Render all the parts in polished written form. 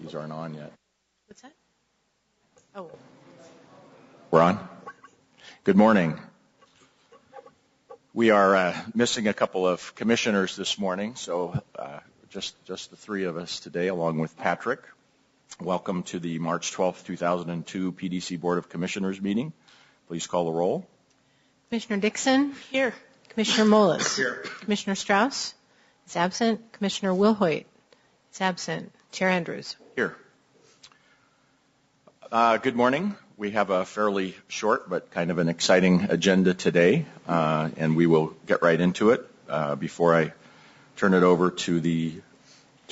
These aren't on yet. What's that? Oh. We're on? Good morning. We are missing a couple of commissioners this morning, so just the three of us today, along with Patrick. Welcome to the March 12th, 2002 PDC Board of Commissioners meeting. Please call the roll. Commissioner Dixon? Here. Commissioner Mullis? Here. Commissioner Strauss? Is absent. Commissioner Wilhoit? Is absent. Chair Andrews? Here. Good morning. We have a fairly short but kind of an exciting agenda today, and we will get right into it. Before I turn it over to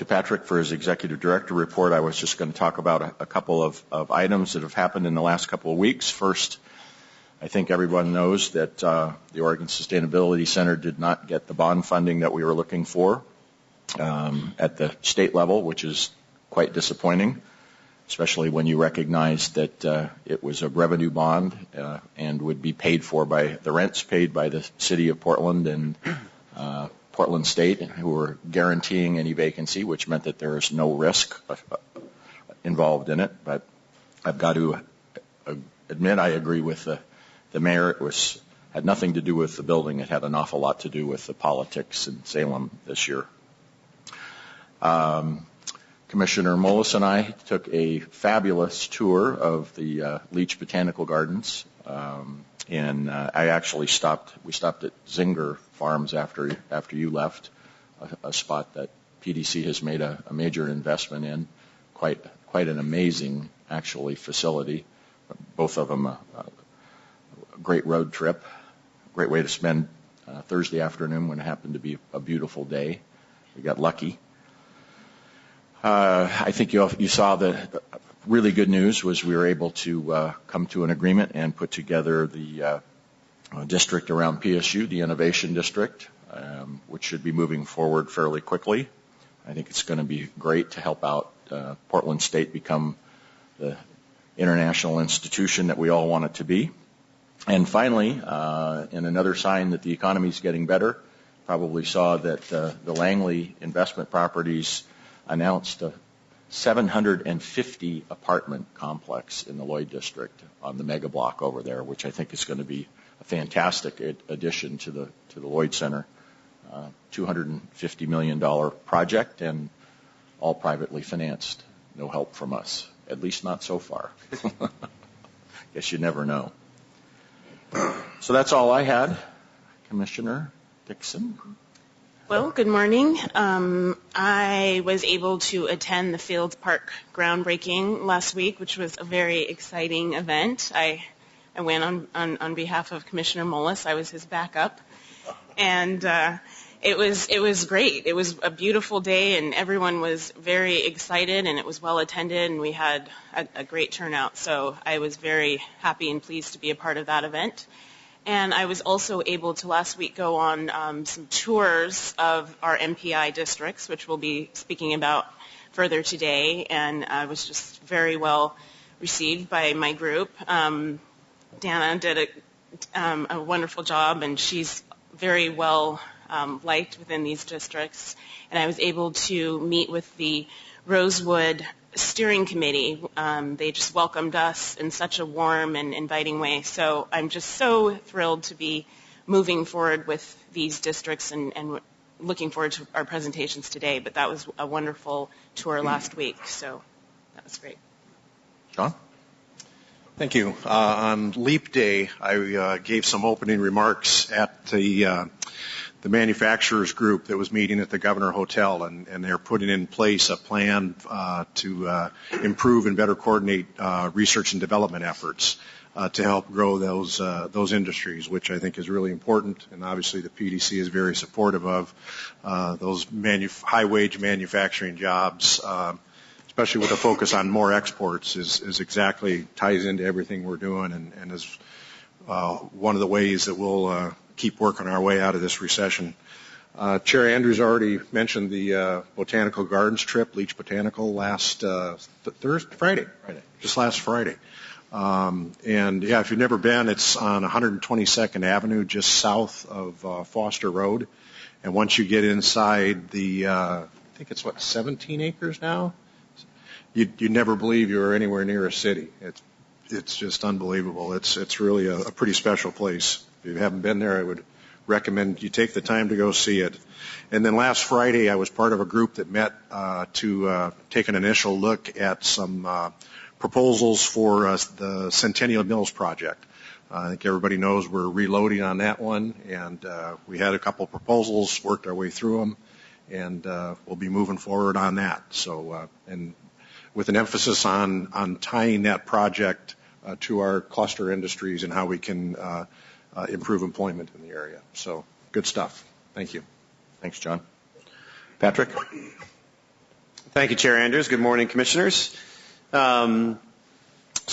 Patrick for his Executive Director report, I was just going to talk about a couple of items that have happened in the last couple of weeks. First, I think everyone knows that the Oregon Sustainability Center did not get the bond funding that we were looking for at the state level, which is quite disappointing, especially when you recognize that it was a revenue bond and would be paid for by the rents paid by the city of Portland and Portland State, who were guaranteeing any vacancy, which meant that there is no risk involved in it. But I've got to admit I agree with the mayor. It had nothing to do with the building. It had an awful lot to do with the politics in Salem this year. Commissioner Mullis and I took a fabulous tour of the Leach Botanical Gardens, and we stopped at Zinger Farms after you left, a spot that PDC has made a major investment in, quite an amazing, actually, facility. Both of them a great road trip, great way to spend Thursday afternoon when it happened to be a beautiful day. We got lucky. I think you saw the really good news was we were able to come to an agreement and put together the district around PSU, the Innovation District, which should be moving forward fairly quickly. I think it's going to be great to help out Portland State become the international institution that we all want it to be. And finally, in another sign that the economy is getting better, probably saw that the Langley Investment Properties announced a 750 apartment complex in the Lloyd District on the mega block over there, which I think is going to be a fantastic addition to the Lloyd Center. $250 million project and all privately financed. No help from us, at least not so far. Guess you never know. So that's all I had. Commissioner Dixon. Well, good morning. I was able to attend the Fields Park groundbreaking last week, which was a very exciting event. I went on behalf of Commissioner Mullis. I was his backup, and it was great. It was a beautiful day, and everyone was very excited, and it was well attended, and we had a great turnout. So I was very happy and pleased to be a part of that event. And I was also able to last week go on some tours of our MPI districts, which we'll be speaking about further today. And I was just very well received by my group. Dana did a wonderful job, and she's very well liked within these districts. And I was able to meet with the Rosewood Steering Committee. They just welcomed us in such a warm and inviting way. So I'm just so thrilled to be moving forward with these districts and looking forward to our presentations today. But that was a wonderful tour last week, so that was great. John? Thank you. On Leap Day, I gave some opening remarks at the manufacturers group that was meeting at the Governor Hotel, and they're putting in place a plan to improve and better coordinate research and development efforts to help grow those industries, which I think is really important. And obviously the PDC is very supportive of those high-wage manufacturing jobs, especially with a focus on more exports, is exactly ties into everything we're doing, and is one of the ways that we'll keep working our way out of this recession. Chair Andrews already mentioned the Botanical Gardens trip, Leach Botanical, last Friday, just last Friday. And yeah, if you've never been, it's on 122nd Avenue, just south of Foster Road. And once you get inside the, I think it's 17 acres now? you'd never believe you were anywhere near a city. It's just unbelievable. It's really a pretty special place. If you haven't been there, I would recommend you take the time to go see it. And then last Friday, I was part of a group that met to take an initial look at some proposals for the Centennial Mills project. I think everybody knows we're reloading on that one, and we had a couple proposals, worked our way through them, and we'll be moving forward on that. So, and with an emphasis on tying that project to our cluster industries and how we can improve employment in the area. So, good stuff. Thank you. Thanks, John. Patrick? Thank you, Chair Andrews. Good morning, Commissioners. So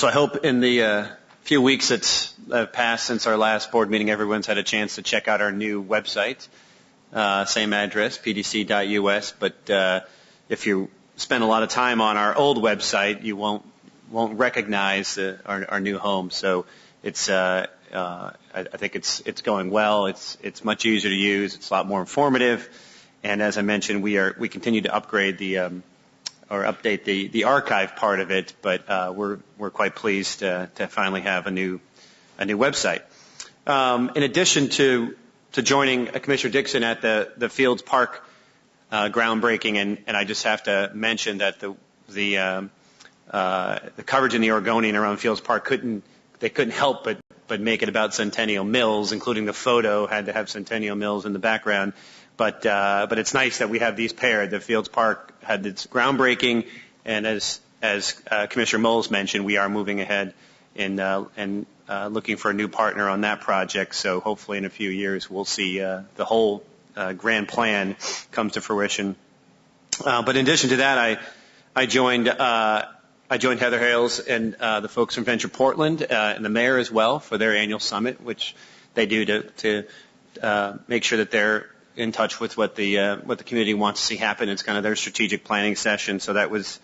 I hope in the few weeks that's passed since our last board meeting, everyone's had a chance to check out our new website. Same address, pdc.us, but if you spend a lot of time on our old website, you won't recognize our new home. So it's I think it's going well. It's much easier to use. It's a lot more informative. And as I mentioned, we continue to upgrade or update the archive part of it, but we're quite pleased to finally have a new website. In addition to joining Commissioner Dixon at the Fields Park groundbreaking, and I just have to mention that the coverage in the Oregonian around Fields Park couldn't help but make it about Centennial Mills, including the photo had to have Centennial Mills in the background. But it's nice that we have these paired. The Fields Park had its groundbreaking, and as Commissioner Moles mentioned, we are moving ahead and looking for a new partner on that project. So hopefully in a few years we'll see the whole grand plan come to fruition. But in addition to that, I joined Heather Hales and the folks from Venture Portland and the mayor as well for their annual summit, which they do to make sure that they're in touch with what the community wants to see happen. It's kind of their strategic planning session. So that was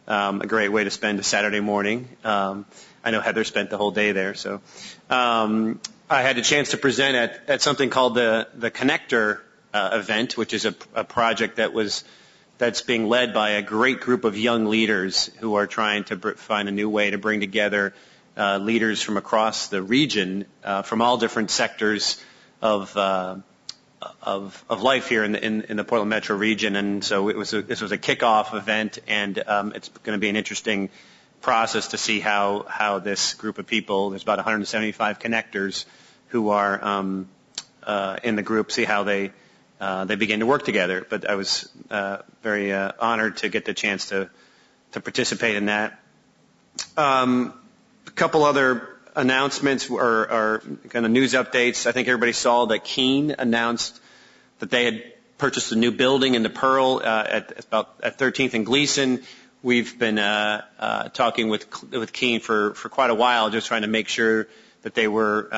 a great way to spend a Saturday morning. I know Heather spent the whole day there. So I had a chance to present at something called the Connector event, which is a project that's being led by a great group of young leaders who are trying to find a new way to bring together leaders from across the region, from all different sectors of life here in the Portland metro region. And so this was a kickoff event, and it's going to be an interesting process to see how this group of people, there's about 175 connectors who are in the group, see how they begin to work together. But I was very honored to get the chance to participate in that. A couple other announcements or kind of news updates. I think everybody saw that Keene announced that they had purchased a new building in the Pearl at 13th and Gleason. We've been talking with Keene for quite a while, just trying to make sure that they were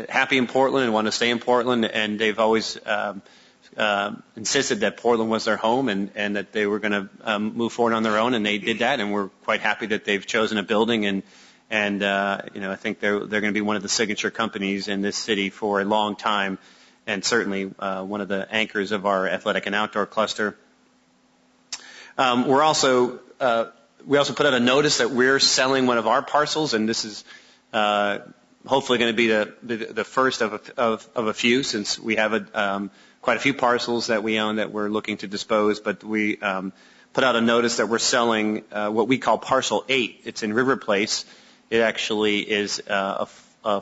happy in Portland and want to stay in Portland, and they've always insisted that Portland was their home and that they were going to move forward on their own, and they did that, and we're quite happy that they've chosen a building, and I think they're going to be one of the signature companies in this city for a long time, and certainly one of the anchors of our athletic and outdoor cluster. We also put out a notice that we're selling one of our parcels, and this is hopefully going to be the first of a few, since we have quite a few parcels that we own that we're looking to dispose. But we put out a notice that we're selling what we call Parcel 8. It's in River Place. It actually is a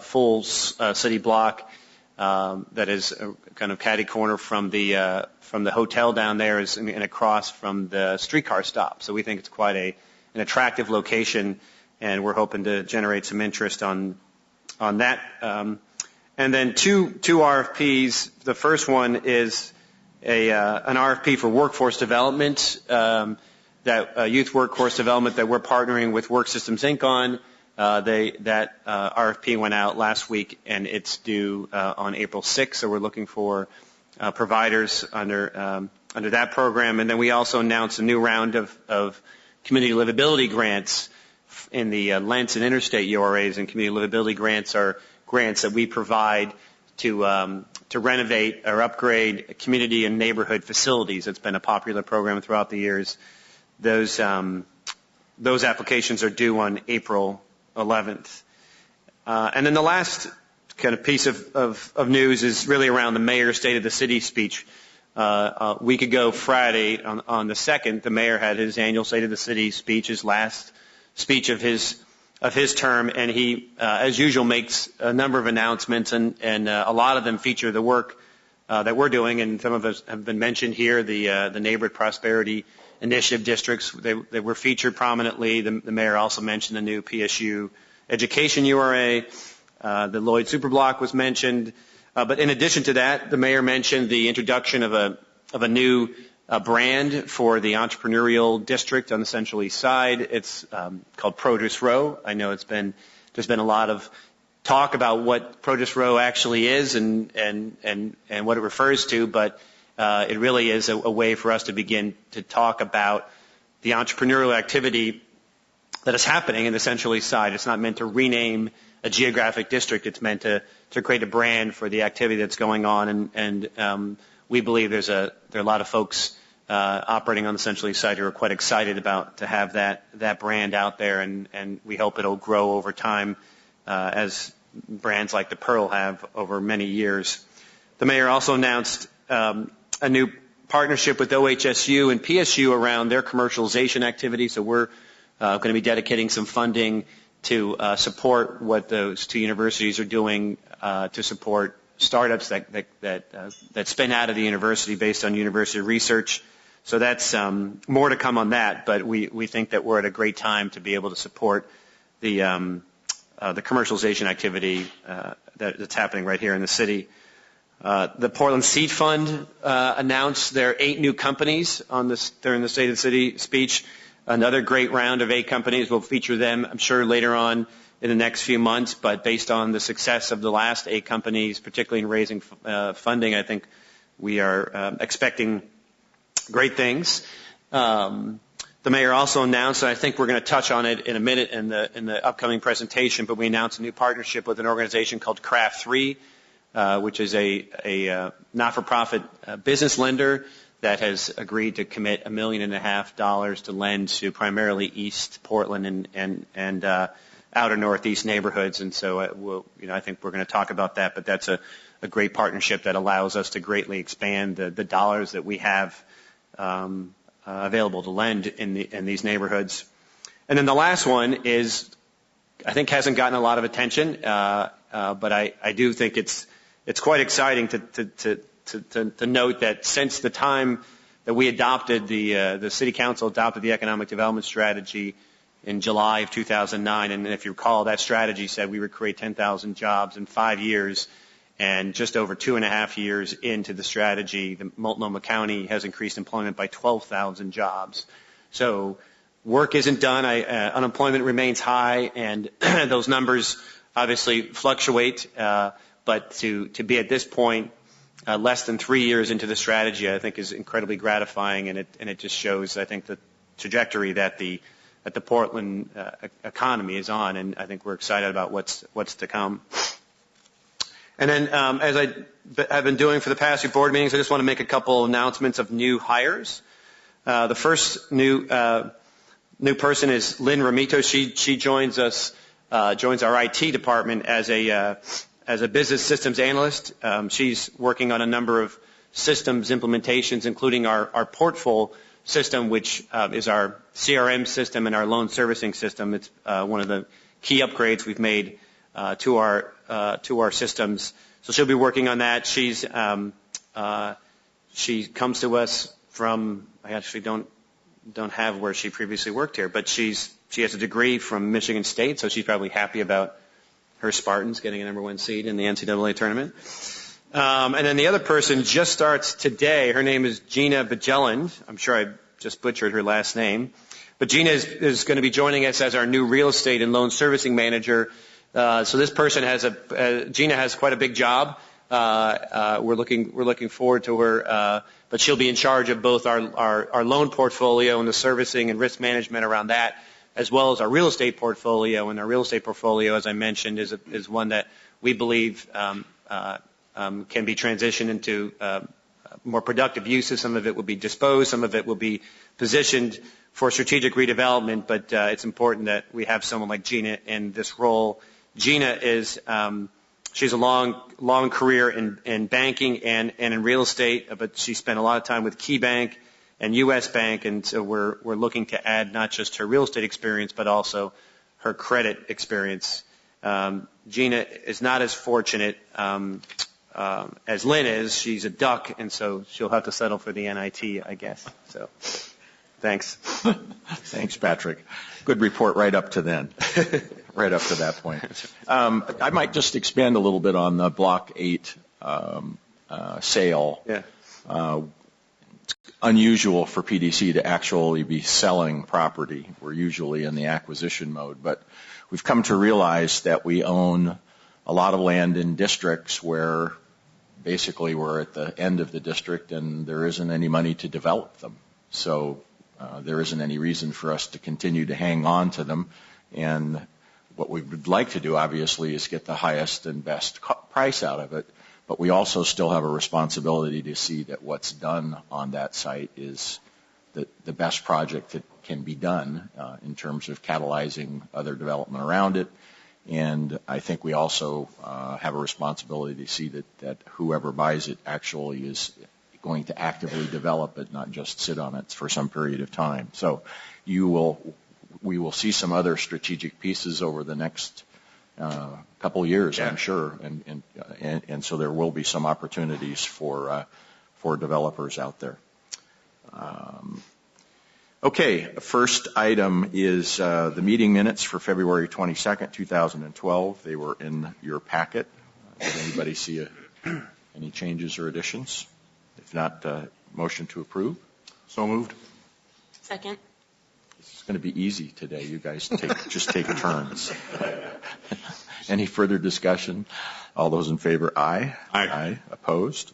full city block that is kind of catty corner from the hotel down there, and across from the streetcar stop. So we think it's quite an attractive location, and we're hoping to generate some interest on that. And then two RFPs. The first one is an RFP for workforce development, youth workforce development that we're partnering with Work Systems Inc. on. That RFP went out last week, and it's due on April 6th. So we're looking for providers under that program. And then we also announced a new round of community livability grants in the Lents and interstate URAs. And community livability grants are grants that we provide to renovate or upgrade community and neighborhood facilities. It's been a popular program throughout the years. Those those applications are due on April 11th. And then the last kind of piece of news is really around the mayor's State of the City speech. A week ago Friday on the 2nd, the mayor had his annual State of the City speech, his last speech of his term, and he, as usual, makes a number of announcements, and a lot of them feature the work that we're doing, and some of us have been mentioned here, the Neighborhood Prosperity Initiative districts. They were featured prominently. The mayor also mentioned the new PSU education URA. The Lloyd Superblock was mentioned. But in addition to that, the mayor mentioned the introduction of a new brand for the entrepreneurial district on the Central East Side. It's called Produce Row. I know there's been a lot of talk about what Produce Row actually is and what it refers to, but it really is a way for us to begin to talk about the entrepreneurial activity that is happening in the Central East Side. It's not meant to rename a geographic district. It's meant to create a brand for the activity that's going on, and we believe there are a lot of folks operating on the Central East Side who are quite excited to have that brand out there, and we hope it'll grow over time as brands like the Pearl have over many years. The mayor also announced a new partnership with OHSU and PSU around their commercialization activity, so we're going to be dedicating some funding to support what those two universities are doing to support startups that spin out of the university based on university research. So that's more to come on that, but we think that we're at a great time to be able to support the commercialization activity that's happening right here in the city. The Portland Seed Fund announced their 8 new companies during the State of the City speech. Another great round of 8 companies. We'll feature them, I'm sure, later on in the next few months, but based on the success of the last 8 companies, particularly in raising funding, I think we are expecting great things. The mayor also announced, and I think we're going to touch on it in a minute in the upcoming presentation, but we announced a new partnership with an organization called Craft 3, which is a not-for-profit business lender that has agreed to commit $1.5 million to lend to primarily East Portland and outer Northeast neighborhoods. And so I think we're going to talk about that, but that's a great partnership that allows us to greatly expand the dollars that we have available to lend in these neighborhoods. And then the last one is, I think, hasn't gotten a lot of attention, but I do think it's quite exciting to note that since the time that we adopted the City Council adopted the Economic Development Strategy in July of 2009, and if you recall, that strategy said we would create 10,000 jobs in 5 years, and just over 2.5 years into the strategy, the Multnomah County has increased employment by 12,000 jobs. So work isn't done. Unemployment remains high, and those numbers obviously fluctuate, but to be at this point, less than 3 years into the strategy, I think is incredibly gratifying, and it just shows, I think, the trajectory that the Portland economy is on, and I think we're excited about what's to come. And then, as I've been doing for the past few board meetings, I just want to make a couple announcements of new hires. The first new person is Lynn Ramito. She joins our IT department as a business systems analyst. She's working on a number of systems implementations, including our Portfolio system, which is our CRM system and our loan servicing system. It's one of the key upgrades we've made to our systems. So she'll be working on that. She comes to us from, I actually don't have where she previously worked here, but she has a degree from Michigan State, so she's probably happy about her Spartans getting a #1 seed in the NCAA tournament. And then the other person just starts today. Her name is Gina Bajelland. I'm sure I just butchered her last name. But Gina is going to be joining us as our new real estate and loan servicing manager. So this person Gina has quite a big job. We're looking forward to her, but she'll be in charge of both our loan portfolio and the servicing and risk management around that, as well as our real estate portfolio. And our real estate portfolio, as I mentioned, is one that we believe can be transitioned into more productive uses. Some of it will be disposed, some of it will be positioned for strategic redevelopment, but it's important that we have someone like Gina in this role. Gina is she's a long career in banking and in real estate, but she spent a lot of time with KeyBank and U.S. Bank, and so we're looking to add not just her real estate experience, but also her credit experience. Gina is not as fortunate as Lynn is. She's a duck, and so she'll have to settle for the NIT, I guess. So, thanks. Thanks, Patrick. Good report right up to then, right up to that point. I might just expand a little bit on the Block 8 sale. Yeah. It's unusual for PDC to actually be selling property. We're usually in the acquisition mode, but we've come to realize that we own a lot of land in districts where basically we're at the end of the district and there isn't any money to develop them. So there isn't any reason for us to continue to hang on to them. And what we would like to do, obviously, is get the highest and best price out of it. But we also still have a responsibility to see that what's done on that site is the best project that can be done in terms of catalyzing other development around it. And I think we also have a responsibility to see that whoever buys it actually is going to actively develop it, not just sit on it for some period of time. So we will see some other strategic pieces over the next couple of years, yeah. I'm sure, and so there will be some opportunities for developers out there. Okay, first item is the meeting minutes for February 22nd, 2012. They were in your packet. Did anybody see any changes or additions? If not, motion to approve. So moved. Second. This is going to be easy today. You guys just take turns. Any further discussion? All those in favor, aye. Aye. Aye. Opposed?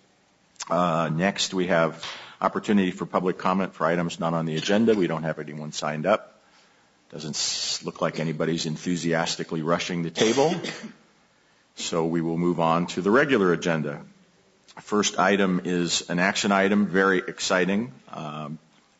Next, we have opportunity for public comment for items not on the agenda. We don't have anyone signed up. Doesn't look like anybody's enthusiastically rushing the table. So we will move on to the regular agenda. First item is an action item, very exciting.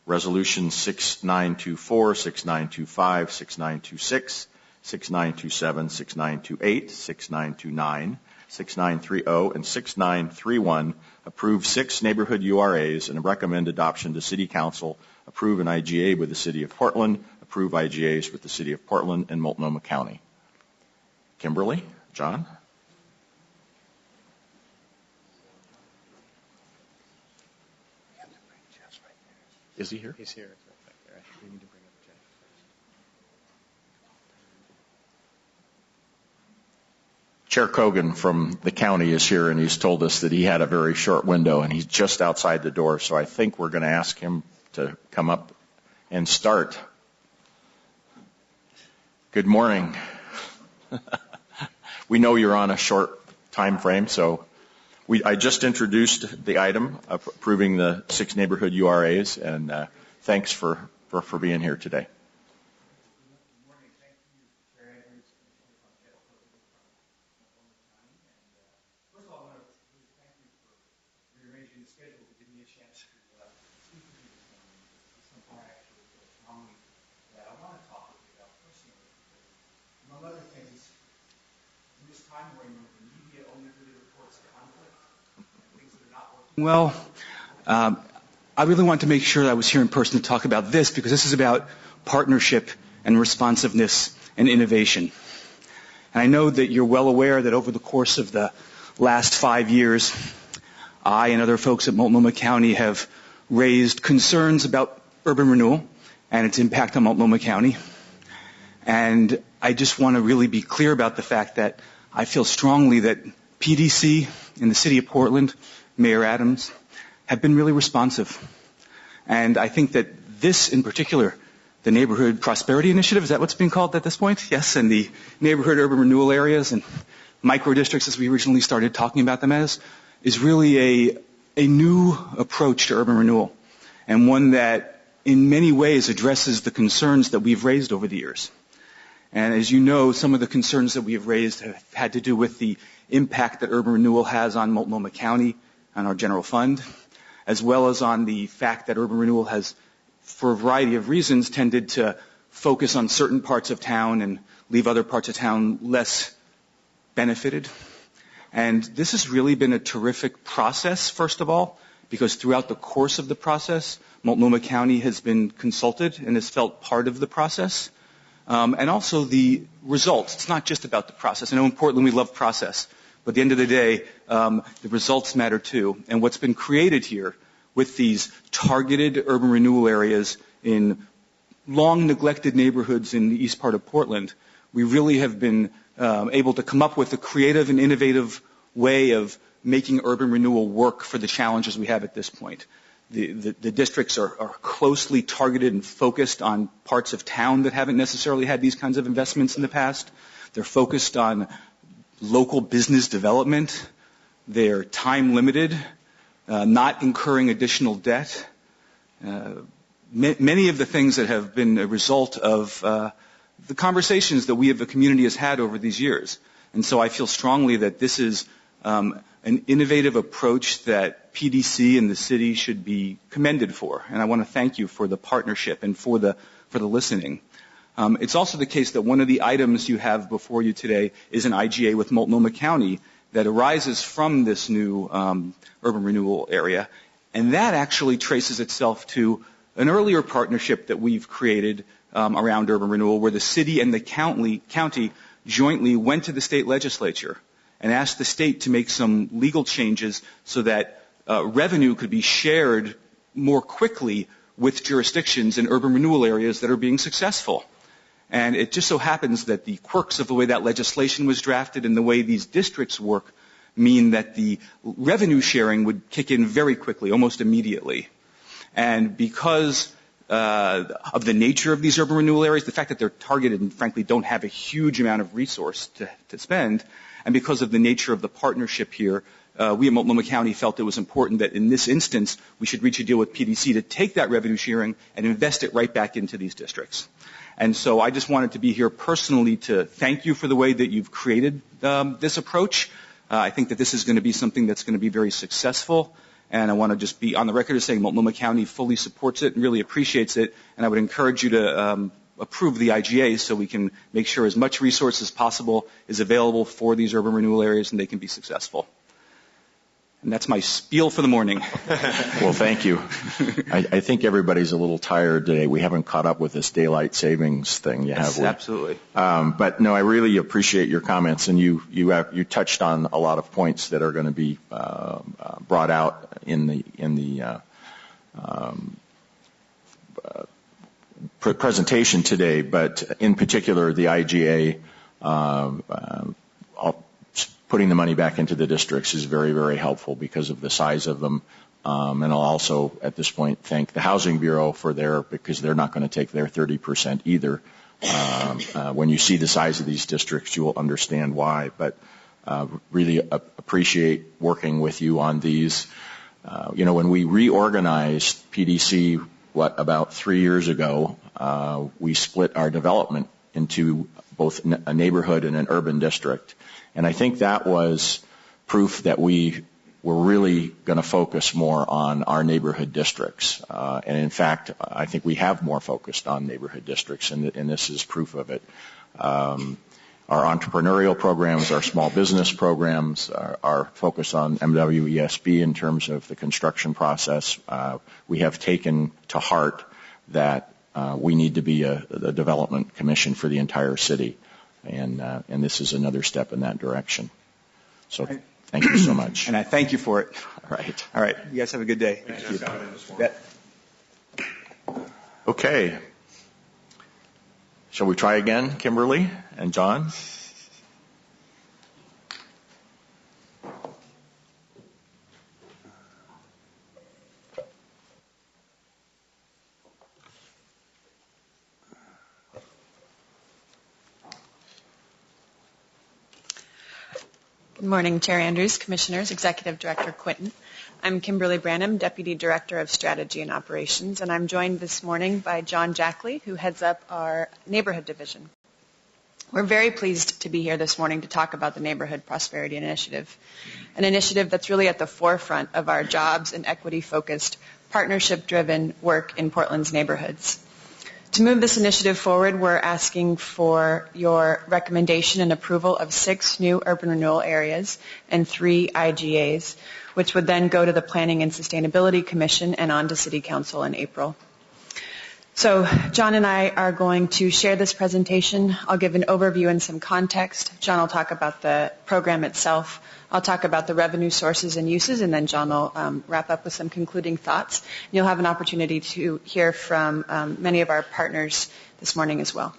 Resolution 6924, 6925, 6926, 6927, 6928, 6929, 6930, and 6931 approve 6 neighborhood URAs and recommend adoption to City Council, approve an IGA with the City of Portland, approve IGAs with the City of Portland and Multnomah County. Kimberly, John? Is he here? He's here. We need to bring up Jeff first. Chair Kogan from the county is here, and he's told us that he had a very short window, and he's just outside the door, so I think we're going to ask him to come up and start. Good morning. We know you're on a short time frame, so I just introduced the item of approving the 6 neighborhood URAs, and thanks for being here today. Good morning. Thank you, Chair Andrews. First of all, I want to thank you for rearranging the schedule to give me a chance to speak with you this morning. It's something I actually feel strongly that I want to talk with you about personally. Among other things, in this time where the media only really reports conflict, well, I really want to make sure that I was here in person to talk about this, because this is about partnership and responsiveness and innovation. And I know that you're well aware that over the course of the last 5 years, I and other folks at Multnomah County have raised concerns about urban renewal and its impact on Multnomah County. And I just want to really be clear about the fact that I feel strongly that PDC in the City of Portland, Mayor Adams, have been really responsive. And I think that this in particular, the Neighborhood Prosperity Initiative, is that what's being called at this point? Yes, and the neighborhood urban renewal areas and micro districts, as we originally started talking about them as, is really a new approach to urban renewal, and one that in many ways addresses the concerns that we've raised over the years. And as you know, some of the concerns that we have raised have had to do with the impact that urban renewal has on Multnomah County, on our general fund, as well as on the fact that urban renewal has for a variety of reasons, tended to focus on certain parts of town and leave other parts of town less benefited. And this has really been a terrific process, first of all, because throughout the course of the process, Multnomah County has been consulted and has felt part of the process. And also the results. It's not just about the process. I know in Portland we love process, but at the end of the day, the results matter too. And what's been created here with these targeted urban renewal areas in long neglected neighborhoods in the east part of Portland, we really have been able to come up with a creative and innovative way of making urban renewal work for the challenges we have at this point. The districts are closely targeted and focused on parts of town that haven't necessarily had these kinds of investments in the past. They're focused on local business development. They're time limited, not incurring additional debt. Many of the things that have been a result of the conversations that we as a community has had over these years. And so I feel strongly that this is an innovative approach that PDC and the city should be commended for. And I want to thank you for the partnership and for the listening. It's also the case that one of the items you have before you today is an IGA with Multnomah County that arises from this new urban renewal area. And that actually traces itself to an earlier partnership that we've created around urban renewal where the city and the county jointly went to the state legislature and asked the state to make some legal changes so that revenue could be shared more quickly with jurisdictions in urban renewal areas that are being successful. And it just so happens that the quirks of the way that legislation was drafted and the way these districts work mean that the revenue sharing would kick in very quickly, almost immediately. And because of the nature of these urban renewal areas, the fact that they're targeted and frankly don't have a huge amount of resource to spend, and because of the nature of the partnership here, we at Multnomah County felt it was important that in this instance we should reach a deal with PDC to take that revenue sharing and invest it right back into these districts. And so I just wanted to be here personally to thank you for the way that you've created this approach. I think that this is going to be something that's going to be very successful. And I want to just be on the record as saying Multnomah County fully supports it and really appreciates it. And I would encourage you to approve the IGA so we can make sure as much resource as possible is available for these urban renewal areas and they can be successful. And that's my spiel for the morning. Well, thank you. I think everybody's a little tired today. We haven't caught up with this daylight savings thing yet, have we? Absolutely. But no, I really appreciate your comments, and you touched on a lot of points that are going to be brought out in the presentation today. But in particular, the IGA. Putting the money back into the districts is very, very helpful because of the size of them. And I'll also, at this point, thank the Housing Bureau because they're not going to take their 30% either. When you see the size of these districts, you will understand why. But really appreciate working with you on these. When we reorganized PDC, about 3 years ago, we split our development into both a neighborhood and an urban district. And I think that was proof that we were really going to focus more on our neighborhood districts. And in fact, I think we have more focused on neighborhood districts, and this is proof of it. Our entrepreneurial programs, our small business programs, our focus on MWESB in terms of the construction process, we have taken to heart that we need to be the development commission for the entire city. And this is another step in that direction. So thank you so much. And I thank you for it. All right. You guys have a good day. Thank you. Okay. Shall we try again, Kimberly and John? Good morning, Chair Andrews, Commissioners, Executive Director Quinton. I'm Kimberly Branham, Deputy Director of Strategy and Operations, and I'm joined this morning by John Jackley, who heads up our Neighborhood Division. We're very pleased to be here this morning to talk about the Neighborhood Prosperity Initiative, an initiative that's really at the forefront of our jobs and equity-focused partnership-driven work in Portland's neighborhoods. To move this initiative forward, we're asking for your recommendation and approval of 6 new urban renewal areas and 3 IGAs, which would then go to the Planning and Sustainability Commission and on to City Council in April. So John and I are going to share this presentation. I'll give an overview and some context. John will talk about the program itself. I'll talk about the revenue sources and uses, and then John will wrap up with some concluding thoughts. And you'll have an opportunity to hear from many of our partners this morning as well.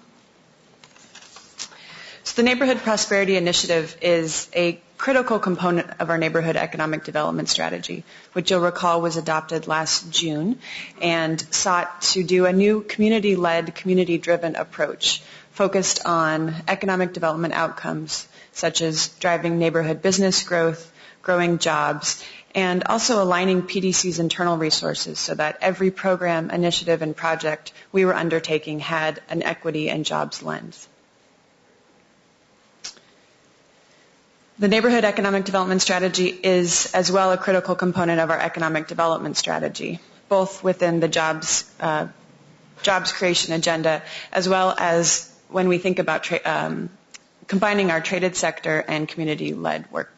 So the Neighborhood Prosperity Initiative is a critical component of our neighborhood economic development strategy, which you'll recall was adopted last June and sought to do a new community-led, community-driven approach focused on economic development outcomes such as driving neighborhood business growth, growing jobs, and also aligning PDC's internal resources so that every program, initiative, and project we were undertaking had an equity and jobs lens. The Neighborhood Economic Development Strategy is as well a critical component of our economic development strategy, both within the jobs creation agenda as well as when we think about combining our traded sector and community-led work.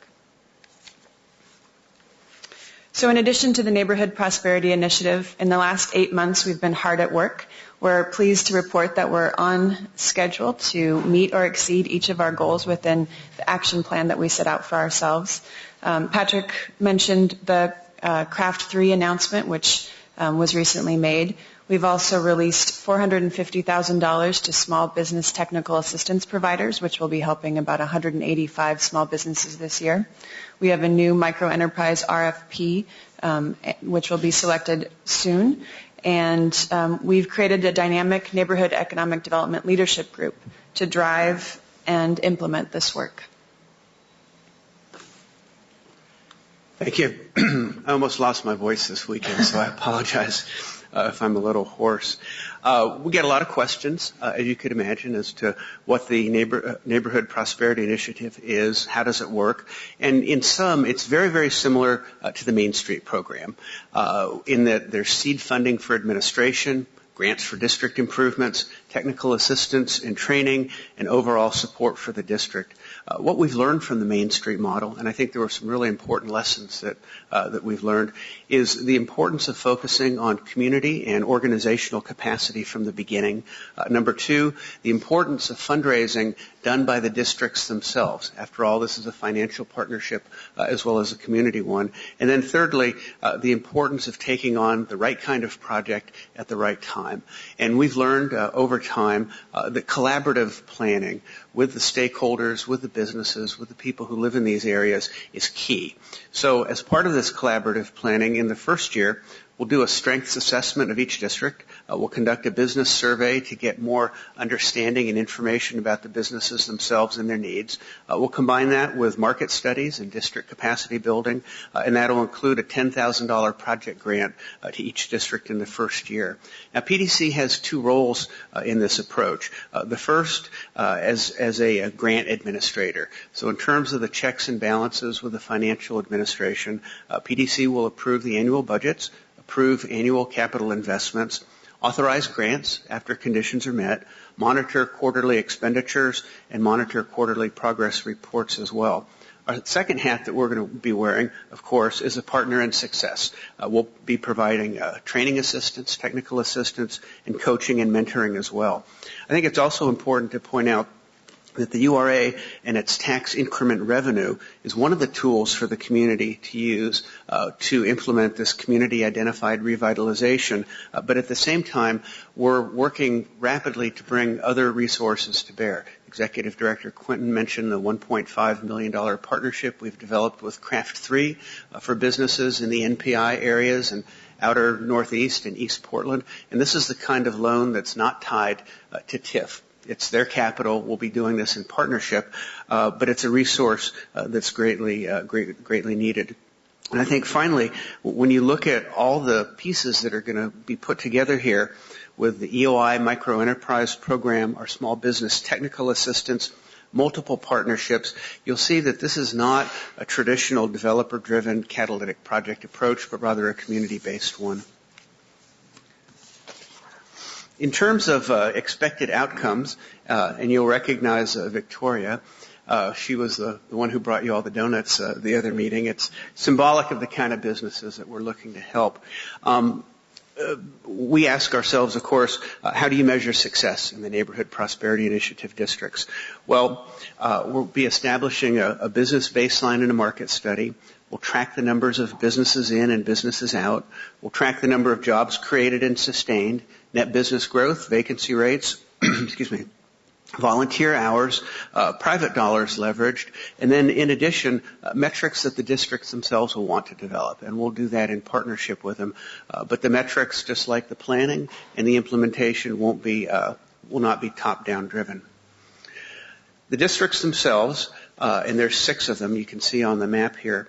So in addition to the Neighborhood Prosperity Initiative, in the last 8 months we've been hard at work. We're pleased to report that we're on schedule to meet or exceed each of our goals within the action plan that we set out for ourselves. Patrick mentioned the Craft 3 announcement, which was recently made. We've also released $450,000 to small business technical assistance providers, which will be helping about 185 small businesses this year. We have a new microenterprise RFP, which will be selected soon. And we've created a dynamic neighborhood economic development leadership group to drive and implement this work. Thank you. I almost lost my voice this weekend, so I apologize if I'm a little hoarse. We get a lot of questions, as you could imagine, as to what the Neighborhood Prosperity Initiative is, how does it work, and in sum, it's very, very similar to the Main Street program in that there's seed funding for administration, grants for district improvements, technical assistance and training, and overall support for the district. What we've learned from the Main Street model, and I think there were some really important lessons that we've learned, is the importance of focusing on community and organizational capacity from the beginning. Number 2, the importance of fundraising done by the districts themselves. After all, this is a financial partnership as well as a community one. And then thirdly, the importance of taking on the right kind of project at the right time. And we've learned over time that collaborative planning with the stakeholders, with the businesses, with the people who live in these areas is key. So as part of this collaborative planning, in the first year, we'll do a strengths assessment of each district. We'll conduct a business survey to get more understanding and information about the businesses themselves and their needs. We'll combine that with market studies and district capacity building, and that will include a $10,000 project grant to each district in the first year. Now, PDC has 2 roles in this approach. The first as a grant administrator. So in terms of the checks and balances with the financial administration, PDC will approve the annual budgets, approve annual capital investments, authorize grants after conditions are met, monitor quarterly expenditures, and monitor quarterly progress reports as well. Our second hat that we're going to be wearing, of course, is a partner in success. We'll be providing training assistance, technical assistance, and coaching and mentoring as well. I think it's also important to point out that the URA and its tax increment revenue is one of the tools for the community to use to implement this community-identified revitalization. But at the same time, we're working rapidly to bring other resources to bear. Executive Director Quinton mentioned the $1.5 million partnership we've developed with Craft 3 for businesses in the NPI areas and outer Northeast and East Portland. And this is the kind of loan that's not tied to TIF. It's their capital. We'll be doing this in partnership, but it's a resource that's greatly needed. And I think finally, when you look at all the pieces that are going to be put together here with the EOI microenterprise program, our small business technical assistance, multiple partnerships, you'll see that this is not a traditional developer-driven catalytic project approach, but rather a community-based one. In terms of expected outcomes, and you'll recognize Victoria, she was the one who brought you all the donuts the other meeting. It's symbolic of the kind of businesses that we're looking to help. We ask ourselves, of course, how do you measure success in the Neighborhood Prosperity Initiative districts? Well, we'll be establishing a business baseline and a market study. We'll track the numbers of businesses in and businesses out. We'll track the number of jobs created and sustained, net business growth, vacancy rates, excuse me, volunteer hours, private dollars leveraged, and then in addition, metrics that the districts themselves will want to develop, and we'll do that in partnership with them. But the metrics, just like the planning and the implementation, will not be top-down driven. The districts themselves, and there's 6 of them you can see on the map here.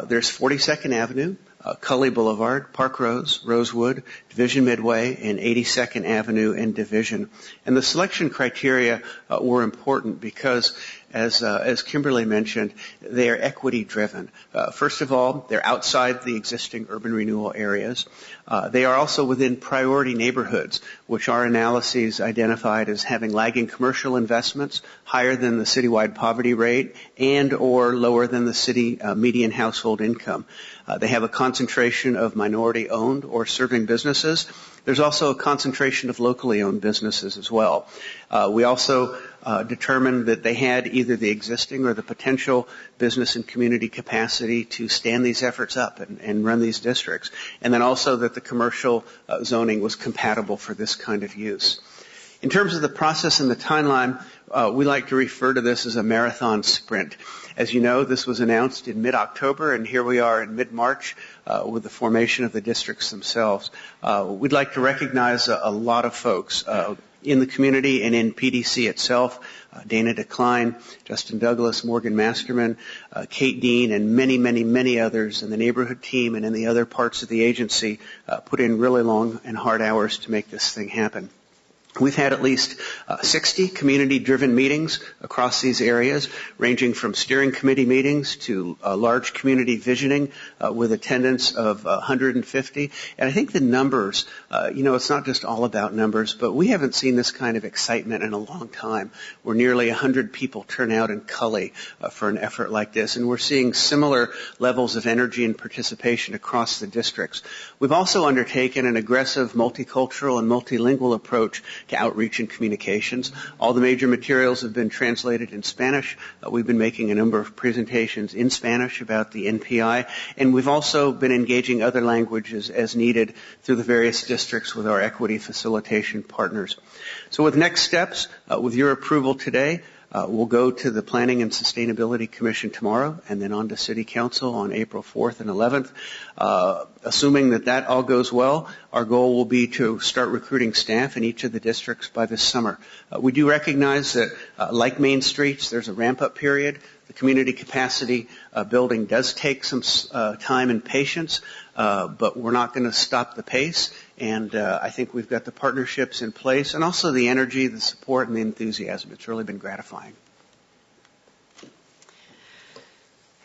There's 42nd Avenue, Cully Boulevard, Park Rose, Rosewood, Division Midway, and 82nd Avenue and Division. And the selection criteria were important because, as Kimberly mentioned, they are equity driven. First of all, they're outside the existing urban renewal areas. They are also within priority neighborhoods, which our analyses identified as having lagging commercial investments, higher than the citywide poverty rate, and or lower than the city median household income. They have a concentration of minority-owned or serving businesses. There's also a concentration of locally owned businesses as well. We also determined that they had either the existing or the potential business and community capacity to stand these efforts up and run these districts. And then also that the commercial zoning was compatible for this kind of use. In terms of the process and the timeline, we like to refer to this as a marathon sprint. As you know, this was announced in mid-October, and here we are in mid-March with the formation of the districts themselves. We'd like to recognize a lot of folks in the community and in PDC itself, Dana DeCline, Justin Douglas, Morgan Masterman, Kate Dean, and many, many, many others in the neighborhood team and in the other parts of the agency put in really long and hard hours to make this thing happen. We've had at least 60 community-driven meetings across these areas, ranging from steering committee meetings to large community visioning with attendance of 150. And I think the numbers, it's not just all about numbers, but we haven't seen this kind of excitement in a long time, where nearly 100 people turn out in Cully for an effort like this. And we're seeing similar levels of energy and participation across the districts. We've also undertaken an aggressive multicultural and multilingual approach to outreach and communications. All the major materials have been translated in Spanish. We've been making a number of presentations in Spanish about the NPI, and we've also been engaging other languages as needed through the various districts with our equity facilitation partners. So with next steps, with your approval today, we'll go to the Planning and Sustainability Commission tomorrow and then on to City Council on April 4th and 11th. Assuming that all goes well, our goal will be to start recruiting staff in each of the districts by this summer. We do recognize that, like Main Streets, there's a ramp-up period. The community capacity building does take some time and patience, but we're not going to stop the pace. And I think we've got the partnerships in place and also the energy, the support, and the enthusiasm. It's really been gratifying.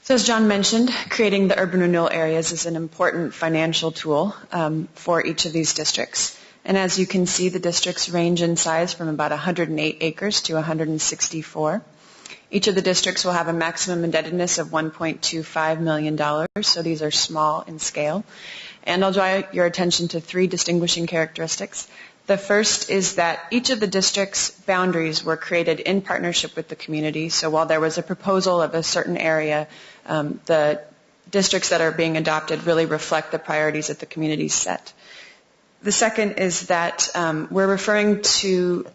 So as John mentioned, creating the urban renewal areas is an important financial tool for each of these districts. And as you can see, the districts range in size from about 108 acres to 164. Each of the districts will have a maximum indebtedness of $1.25 million, so these are small in scale. And I'll draw your attention to 3 distinguishing characteristics. The first is that each of the district's boundaries were created in partnership with the community. So while there was a proposal of a certain area, the districts that are being adopted really reflect the priorities that the community set. The second is that we're referring to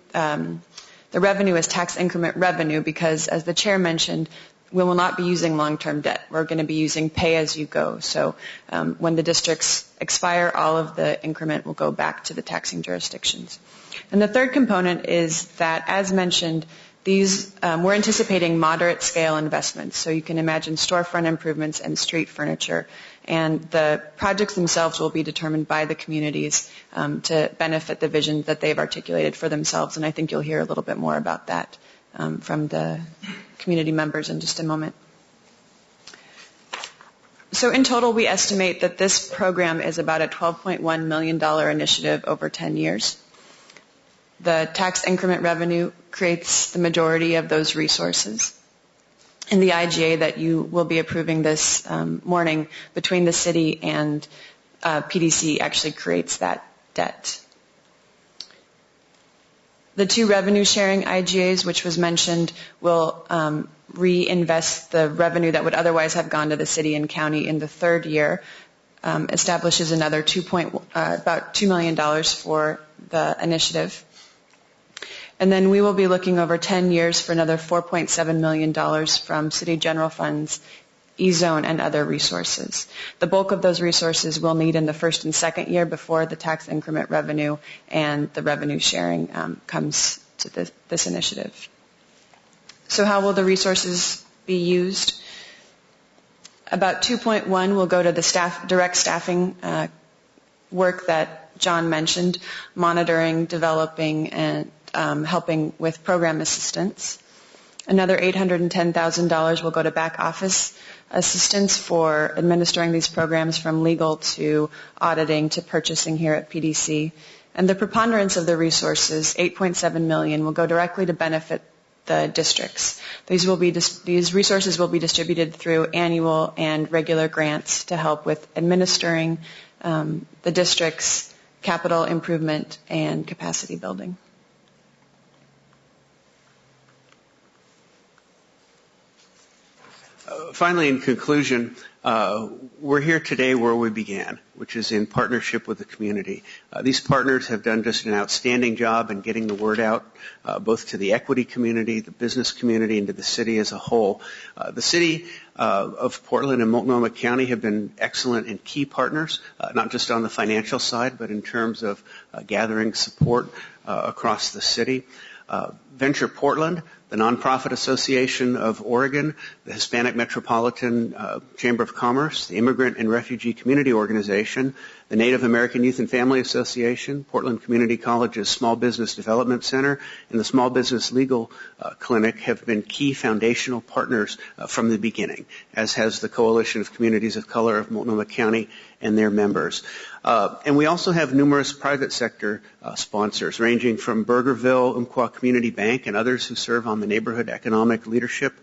the revenue as tax increment revenue because, as the chair mentioned, we will not be using long-term debt. We're going to be using pay-as-you-go. So when the districts expire, all of the increment will go back to the taxing jurisdictions. And the third component is that, as mentioned, we're anticipating moderate-scale investments. So you can imagine storefront improvements and street furniture. And the projects themselves will be determined by the communities to benefit the vision that they've articulated for themselves. And I think you'll hear a little bit more about that from the community members in just a moment. So in total, we estimate that this program is about a $12.1 million initiative over 10 years. The tax increment revenue creates the majority of those resources. And the IGA that you will be approving this morning between the city and PDC actually creates that debt. The two revenue sharing IGAs, which was mentioned, will reinvest the revenue that would otherwise have gone to the city and county in the third year, establishes another about $2 million for the initiative. And then we will be looking over 10 years for another $4.7 million from city general funds, E-zone, and other resources. The bulk of those resources we'll need in the first and second year before the tax increment revenue and the revenue sharing comes to this initiative. So how will the resources be used? About 2.1 will go to the direct staffing work that John mentioned, monitoring, developing, and helping with program assistance. Another $810,000 will go to back office assistance for administering these programs from legal to auditing to purchasing here at PDC. And the preponderance of the resources, $8.7 million, will go directly to benefit the districts. These resources will be distributed through annual and regular grants to help with administering the district's capital improvement and capacity building. Finally, in conclusion, we're here today where we began, which is in partnership with the community. These partners have done just an outstanding job in getting the word out, both to the equity community, the business community, and to the city as a whole. The city of Portland and Multnomah County have been excellent and key partners, not just on the financial side, but in terms of gathering support across the city. Venture Portland, the Nonprofit Association of Oregon, the Hispanic Metropolitan Chamber of Commerce, the Immigrant and Refugee Community Organization, the Native American Youth and Family Association, Portland Community College's Small Business Development Center, and the Small Business Legal Clinic have been key foundational partners from the beginning, as has the Coalition of Communities of Color of Multnomah County and their members. And we also have numerous private sector sponsors, ranging from Burgerville, Umpqua Community Bank, and others who serve on the Neighborhood Economic Leadership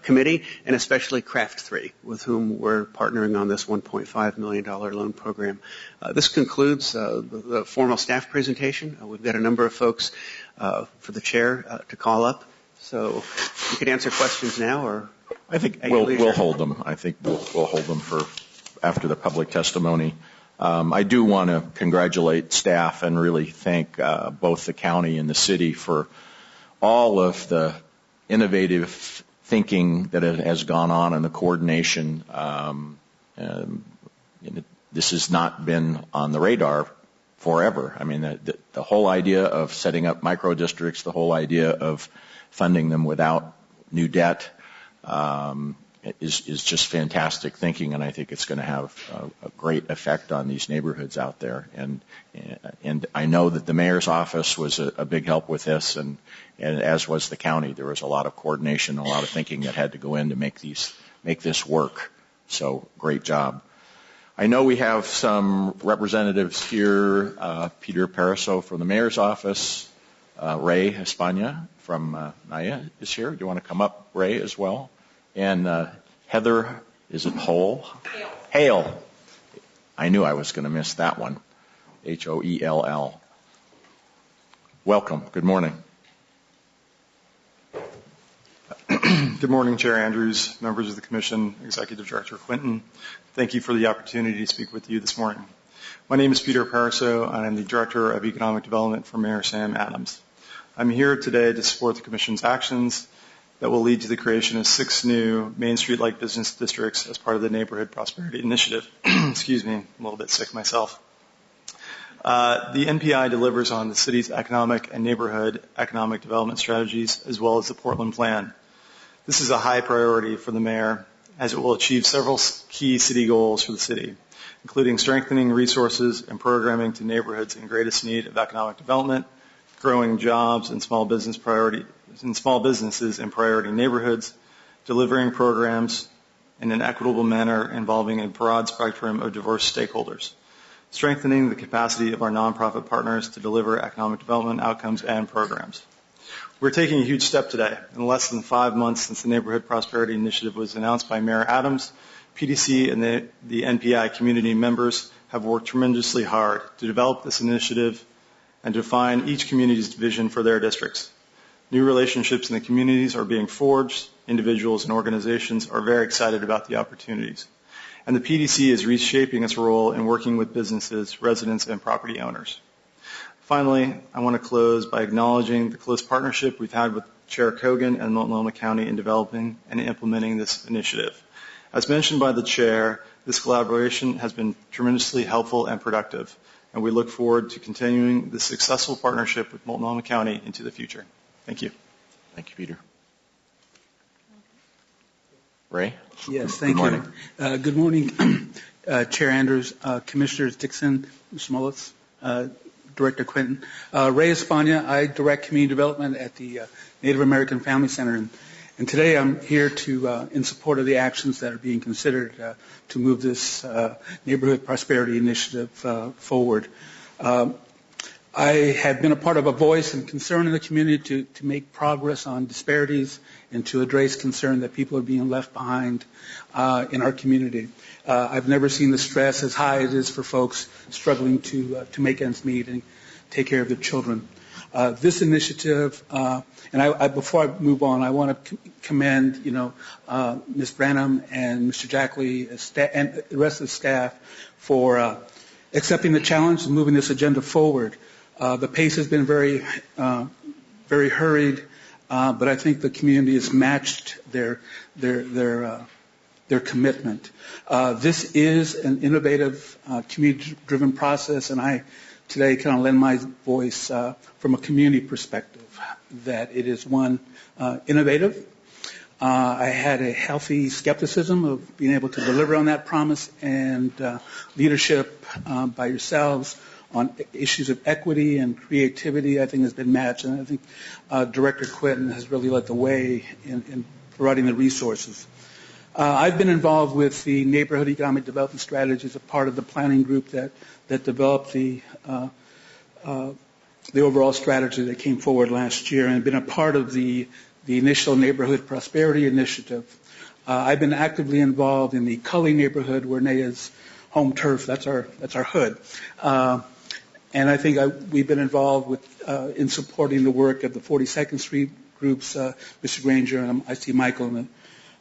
Committee, and especially Craft 3, with whom we're partnering on this $1.5 million loan program. This concludes the formal staff presentation. We've got a number of folks for the chair to call up. So you could answer questions now, or I think we'll hold them. I think we'll hold them for after the public testimony. I do want to congratulate staff and really thank both the county and the city for all of the innovative thinking that has gone on and the coordination. This has not been on the radar forever. I mean, the whole idea of setting up micro districts, the whole idea of funding them without new debt is just fantastic thinking, and I think it's going to have a great effect on these neighborhoods out there. And I know that the mayor's office was a big help with this, and as was the county. There was a lot of coordination, a lot of thinking that had to go in to make this work. So great job. I know we have some representatives here. Peter Paraso from the mayor's office, Ray España from NAIA is here. Do you want to come up, Ray, as well? And Heather, is it Hole? Hale. I knew I was going to miss that one. Hoell. Welcome. Good morning. Good morning, Chair Andrews, members of the Commission, Executive Director Quinton. Thank you for the opportunity to speak with you this morning. My name is Peter Paraso, and I'm the Director of Economic Development for Mayor Sam Adams. I'm here today to support the Commission's actions that will lead to the creation of 6 new Main Street-like business districts as part of the Neighborhood Prosperity Initiative. Excuse me, I'm a little bit sick myself. The NPI delivers on the city's economic and neighborhood economic development strategies, as well as the Portland Plan. This is a high priority for the mayor, as it will achieve several key city goals for the city, including strengthening resources and programming to neighborhoods in greatest need of economic development, growing jobs and small businesses in priority neighborhoods, delivering programs in an equitable manner involving a broad spectrum of diverse stakeholders. strengthening the capacity of our nonprofit partners to deliver economic development outcomes and programs. We're taking a huge step today. In less than 5 months since the Neighborhood Prosperity Initiative was announced by Mayor Adams, PDC and the NPI community members have worked tremendously hard to develop this initiative and define each community's vision for their districts. New relationships in the communities are being forged. Individuals and organizations are very excited about the opportunities. And the PDC is reshaping its role in working with businesses, residents, and property owners. Finally, I want to close by acknowledging the close partnership we've had with Chair Kogan and Multnomah County in developing and implementing this initiative. As mentioned by the Chair, this collaboration has been tremendously helpful and productive, and we look forward to continuing this successful partnership with Multnomah County into the future. Thank you. Thank you, Peter. Ray? Yes, thank you. Good morning, Chair Andrews, Commissioners Dixon, Mr. Mullis, Director Quinton. Ray Espana, I direct community development at the Native American Family Center, and today I'm here to in support of the actions that are being considered to move this Neighborhood Prosperity Initiative forward. I have been a part of a voice and concern in the community to make progress on disparities and to address concern that people are being left behind in our community. I've never seen the stress as high as it is for folks struggling to make ends meet and take care of their children. This initiative, and before I move on, I want to commend, Ms. Branham and Mr. Jackley and the rest of the staff for accepting the challenge and moving this agenda forward. The pace has been very, very hurried, but I think the community has matched their commitment. This is an innovative, community-driven process, and I today kind of lend my voice from a community perspective that it is one innovative. I had a healthy skepticism of being able to deliver on that promise, and leadership by yourselves on issues of equity and creativity, I think, has been matched, and I think Director Quinton has really led the way in providing the resources. I've been involved with the Neighborhood Economic Development Strategy as a part of the planning group that developed the overall strategy that came forward last year, and been a part of the initial Neighborhood Prosperity Initiative. I've been actively involved in the Cully neighborhood, where Nea's home turf. That's our hood. And I think we've been involved in supporting the work of the 42nd Street groups, Mr. Granger, and I see Michael in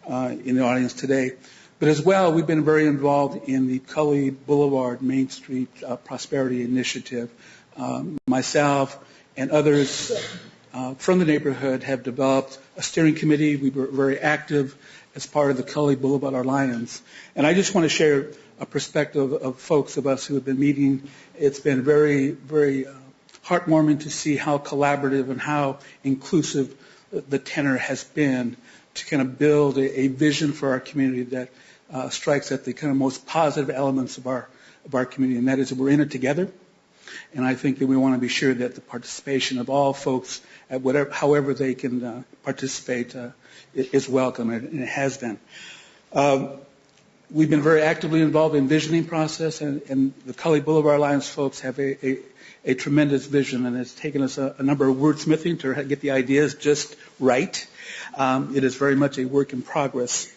the audience today. But as well, we've been very involved in the Cully Boulevard Main Street Prosperity Initiative. Myself and others from the neighborhood have developed a steering committee. We were very active as part of the Cully Boulevard Alliance. And I just want to share a perspective of folks of us who have been meeting. It's been very, very heartwarming to see how collaborative and how inclusive the tenor has been to kind of build a vision for our community that strikes at the kind of most positive elements of our community, and that is that we're in it together. And I think that we want to be sure that the participation of all folks, at however they can participate, is welcome, and it has been. We've been very actively involved in visioning process, and the Cully Boulevard Alliance folks have a tremendous vision, and it's taken us a number of wordsmithing to get the ideas just right. It is very much a work in progress.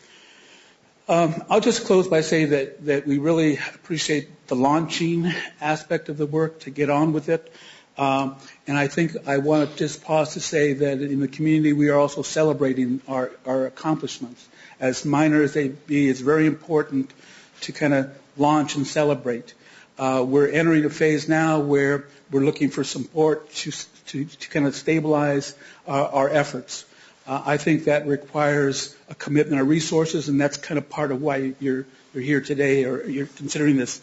I'll just close by saying that we really appreciate the launching aspect of the work, to get on with it. And I think I want to just pause to say that in the community we are also celebrating our accomplishments. As minor as they be, it's very important to kind of launch and celebrate. We're entering a phase now where we're looking for support to kind of stabilize our efforts. I think that requires a commitment of resources, and that's kind of part of why you're here today, or you're considering this.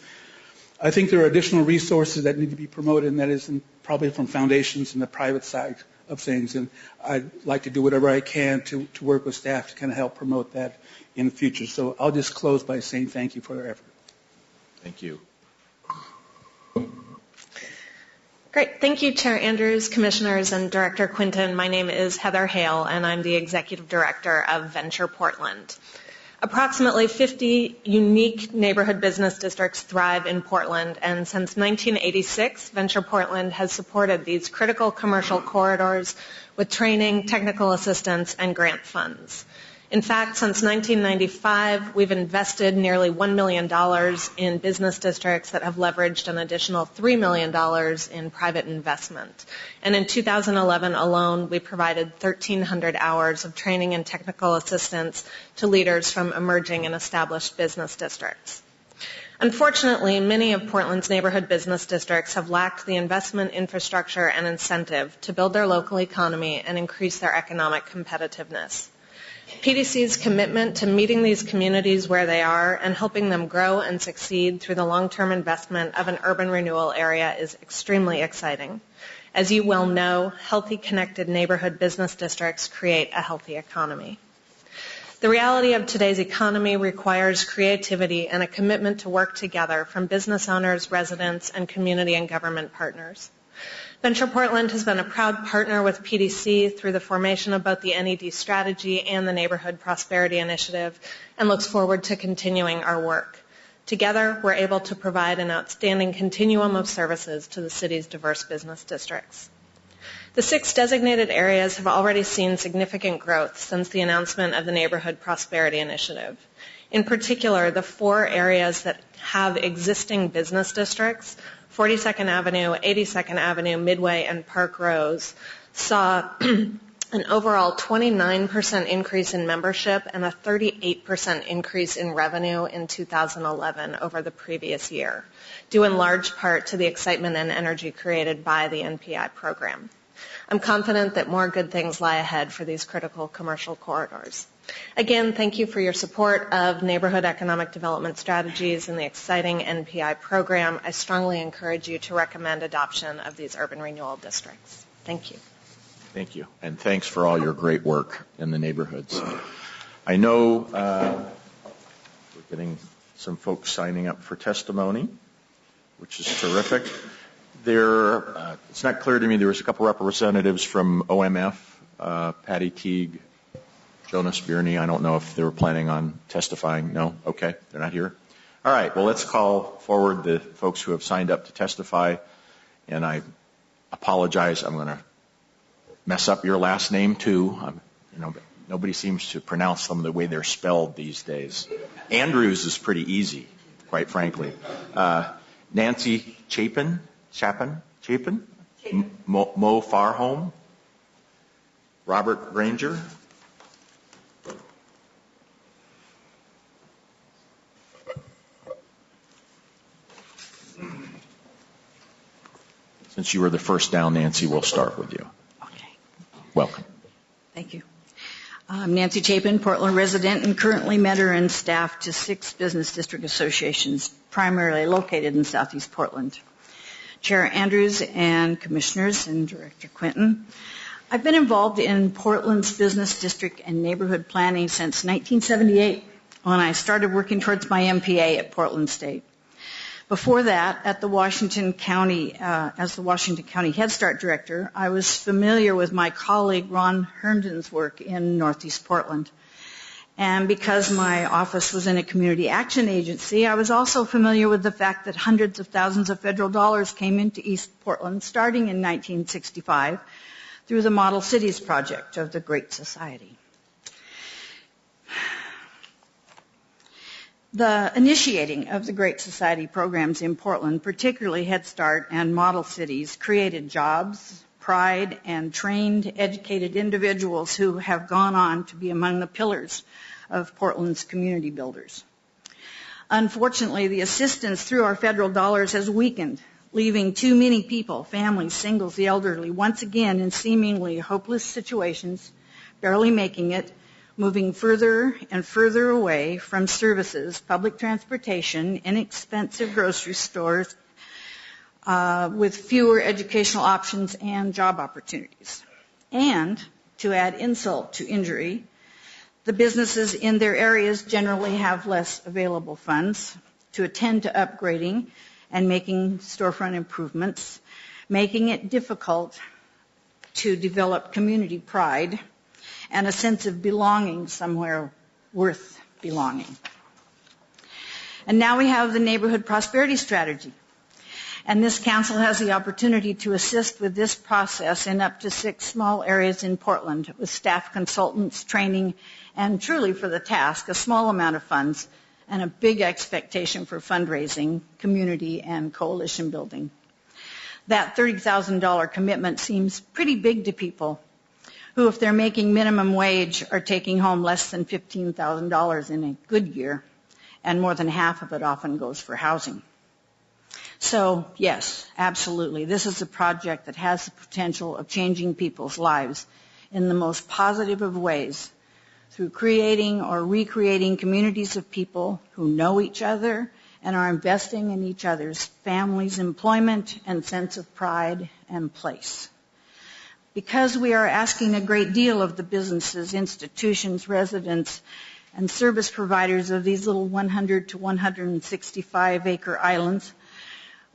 I think there are additional resources that need to be promoted, and that is probably from foundations and the private side of things. And I'd like to do whatever I can to work with staff to kind of help promote that in the future. So I'll just close by saying thank you for their effort. Thank you. Great. Thank you, Chair Andrews, Commissioners, and Director Quinton. My name is Heather Hale, and I'm the Executive Director of Venture Portland. Approximately 50 unique neighborhood business districts thrive in Portland, and since 1986, Venture Portland has supported these critical commercial corridors with training, technical assistance, and grant funds. In fact, since 1995, we've invested nearly $1 million in business districts that have leveraged an additional $3 million in private investment. And in 2011 alone, we provided 1,300 hours of training and technical assistance to leaders from emerging and established business districts. Unfortunately, many of Portland's neighborhood business districts have lacked the investment, infrastructure, and incentive to build their local economy and increase their economic competitiveness. PDC's commitment to meeting these communities where they are and helping them grow and succeed through the long-term investment of an urban renewal area is extremely exciting. As you well know, healthy, connected neighborhood business districts create a healthy economy. The reality of today's economy requires creativity and a commitment to work together from business owners, residents, and community and government partners. Venture Portland has been a proud partner with PDC through the formation of both the NED strategy and the Neighborhood Prosperity Initiative and looks forward to continuing our work. Together, we're able to provide an outstanding continuum of services to the city's diverse business districts. The 6 designated areas have already seen significant growth since the announcement of the Neighborhood Prosperity Initiative. In particular, the 4 areas that have existing business districts, 42nd Avenue, 82nd Avenue, Midway, and Park Rose, saw an overall 29% increase in membership and a 38% increase in revenue in 2011 over the previous year, due in large part to the excitement and energy created by the NPI program. I'm confident that more good things lie ahead for these critical commercial corridors. Again, thank you for your support of neighborhood economic development strategies and the exciting NPI program. I strongly encourage you to recommend adoption of these urban renewal districts. Thank you. Thank you, and thanks for all your great work in the neighborhoods. I know we're getting some folks signing up for testimony, which is terrific. It's not clear to me, there was a couple representatives from OMF, Patty Teague, Jonas Bierny. I don't know if they were planning on testifying. No? Okay, they're not here. All right, well, let's call forward the folks who have signed up to testify, and I apologize. I'm going to mess up your last name, too. Nobody seems to pronounce them the way they're spelled these days. Andrews is pretty easy, quite frankly. Nancy Chapin? Mo Farholm? Robert Granger? Since you were the first down, Nancy, we'll start with you. Okay. Welcome. Thank you. I'm Nancy Chapin, Portland resident, and currently mentor and staff to 6 business district associations, primarily located in Southeast Portland. Chair Andrews and Commissioners and Director Quinton, I've been involved in Portland's business district and neighborhood planning since 1978, when I started working towards my MPA at Portland State. Before that, at the Washington County, as the Washington County Head Start Director, I was familiar with my colleague Ron Herndon's work in Northeast Portland. And because my office was in a community action agency, I was also familiar with the fact that hundreds of thousands of federal dollars came into East Portland starting in 1965 through the Model Cities Project of the Great Society. The initiating of the Great Society programs in Portland, particularly Head Start and Model Cities, created jobs, pride, and trained, educated individuals who have gone on to be among the pillars of Portland's community builders. Unfortunately, the assistance through our federal dollars has weakened, leaving too many people, families, singles, the elderly, once again in seemingly hopeless situations, barely making it, moving further and further away from services, public transportation, inexpensive grocery stores, with fewer educational options and job opportunities. And to add insult to injury, the businesses in their areas generally have less available funds to attend to upgrading and making storefront improvements, making it difficult to develop community pride and a sense of belonging somewhere worth belonging. And now we have the Neighborhood Prosperity Strategy. And this council has the opportunity to assist with this process in up to 6 small areas in Portland with staff consultants, training, and truly for the task, a small amount of funds and a big expectation for fundraising, community, and coalition building. That $30,000 commitment seems pretty big to people who, if they're making minimum wage, are taking home less than $15,000 in a good year, and more than half of it often goes for housing. So, yes, absolutely, this is a project that has the potential of changing people's lives in the most positive of ways through creating or recreating communities of people who know each other and are investing in each other's families' employment and sense of pride and place. Because we are asking a great deal of the businesses, institutions, residents, and service providers of these little 100 to 165 acre islands,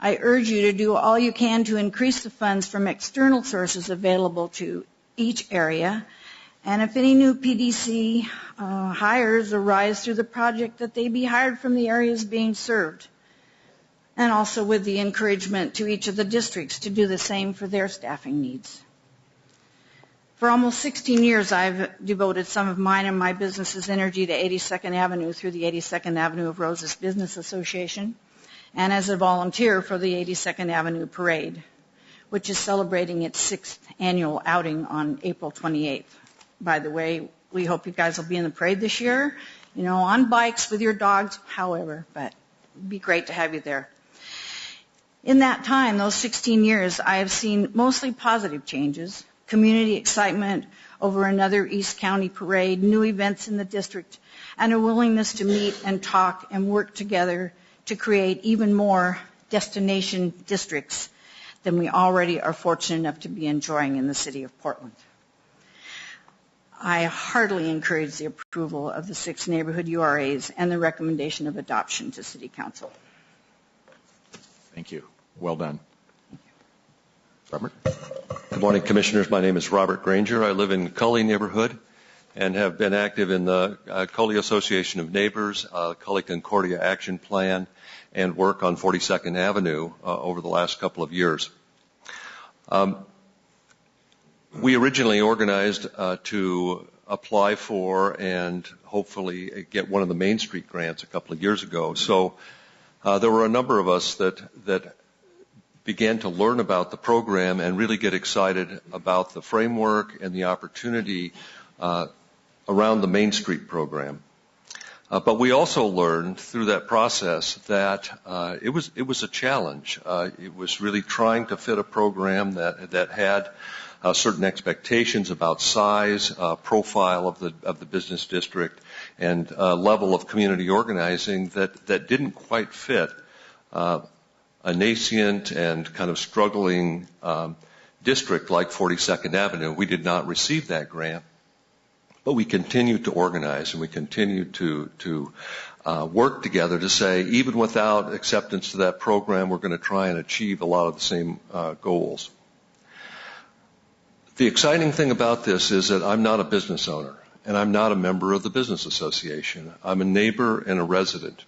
I urge you to do all you can to increase the funds from external sources available to each area. And if any new PDC hires arise through the project, that they be hired from the areas being served. And also with the encouragement to each of the districts to do the same for their staffing needs. For almost 16 years, I've devoted some of mine and my business's energy to 82nd Avenue through the 82nd Avenue of Roses Business Association, and as a volunteer for the 82nd Avenue Parade, which is celebrating its 6th annual outing on April 28th. By the way, we hope you guys will be in the parade this year, you know, on bikes with your dogs, however, but it'd be great to have you there. In that time, those 16 years, I have seen mostly positive changes, community excitement over another East County parade, new events in the district, and a willingness to meet and talk and work together to create even more destination districts than we already are fortunate enough to be enjoying in the city of Portland. I heartily encourage the approval of the 6 neighborhood URAs and the recommendation of adoption to City Council. Thank you. Well done. Robert? Good morning, Commissioners. My name is Robert Granger. I live in Cully neighborhood and have been active in the Cully Association of Neighbors, Cully Concordia Action Plan, and work on 42nd Avenue over the last couple of years. We originally organized to apply for and hopefully get one of the Main Street grants a couple of years ago. So there were a number of us that began to learn about the program and really get excited about the framework and the opportunity around the Main Street program. But we also learned through that process that it was a challenge. It was really trying to fit a program that had certain expectations about size, profile of the business district, and level of community organizing that didn't quite fit a nascent and kind of struggling district like 42nd Avenue. We did not receive that grant. But we continued to organize and we continued to work together to say, even without acceptance to that program, we're going to try and achieve a lot of the same goals. The exciting thing about this is that I'm not a business owner and I'm not a member of the business association. I'm a neighbor and a resident.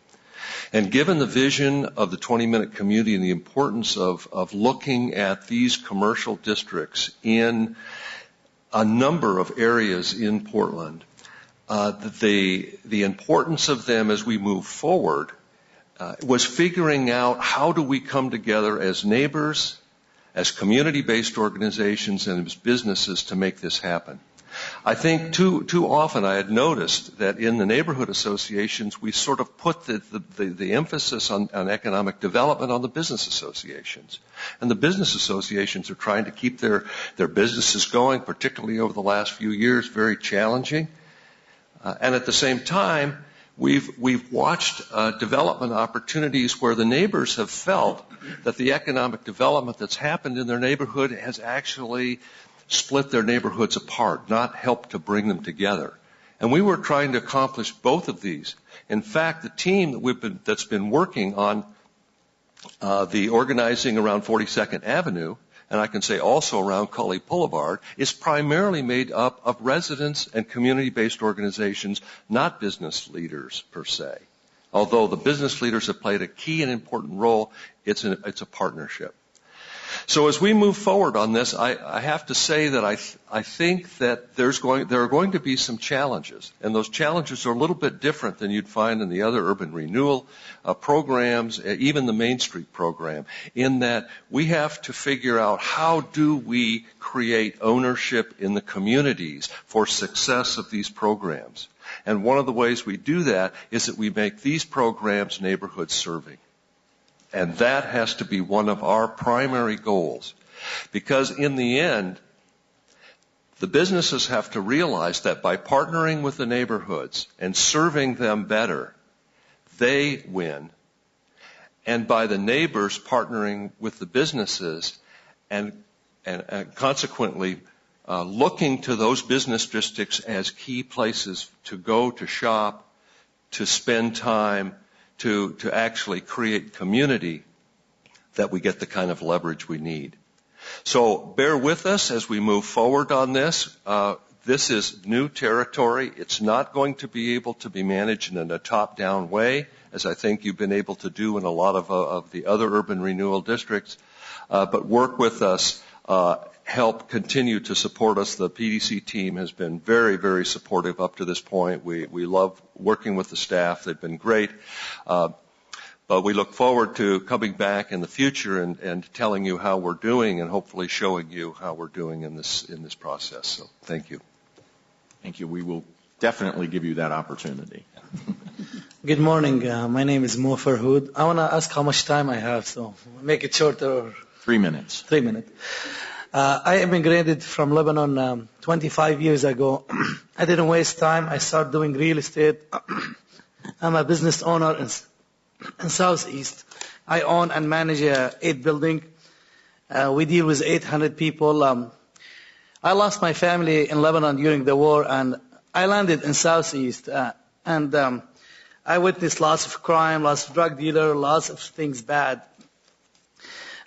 And given the vision of the 20-minute community and the importance of looking at these commercial districts in a number of areas in Portland, the importance of them as we move forward was figuring out how do we come together as neighbors, as community-based organizations, and as businesses to make this happen. I think too often I had noticed that in the neighborhood associations we sort of put the emphasis on economic development on the business associations. And the business associations are trying to keep their businesses going, particularly over the last few years, very challenging. And at the same time, we've watched development opportunities where the neighbors have felt that the economic development that's happened in their neighborhood has actually split their neighborhoods apart, not helped to bring them together. And we were trying to accomplish both of these. In fact, the team that's been working on the organizing around 42nd Avenue and I can say also around Cully Boulevard, is primarily made up of residents and community-based organizations, not business leaders per se. Although the business leaders have played a key and important role, it's a partnership. So as we move forward on this, I have to say that I think that there are going to be some challenges, and those challenges are a little bit different than you'd find in the other urban renewal programs, even the Main Street program, in that we have to figure out how do we create ownership in the communities for success of these programs. And one of the ways we do that is that we make these programs neighborhood serving. And that has to be one of our primary goals. Because in the end, the businesses have to realize that by partnering with the neighborhoods and serving them better, they win. And by the neighbors partnering with the businesses and consequently looking to those business districts as key places to go to shop, to spend time, to actually create community, that we get the kind of leverage we need. So bear with us as we move forward on this. This is new territory. It's not going to be able to be managed in a top-down way, as I think you've been able to do in a lot of the other urban renewal districts. But work with us. Help continue to support us. The PDC team has been very, very supportive up to this point. We love working with the staff. They've been great. But we look forward to coming back in the future and telling you how we're doing and hopefully showing you how we're doing in this process. So thank you. Thank you. We will definitely give you that opportunity. Good morning. My name is Mo Farhood. I want to ask how much time I have, so make it shorter. 3 minutes. 3 minutes. I immigrated from Lebanon 25 years ago. I didn't waste time. I started doing real estate. I'm a business owner in Southeast. I own and manage 8 buildings. We deal with 800 people. I lost my family in Lebanon during the war, and I landed in Southeast. I witnessed lots of crime, lots of drug dealers, lots of things bad.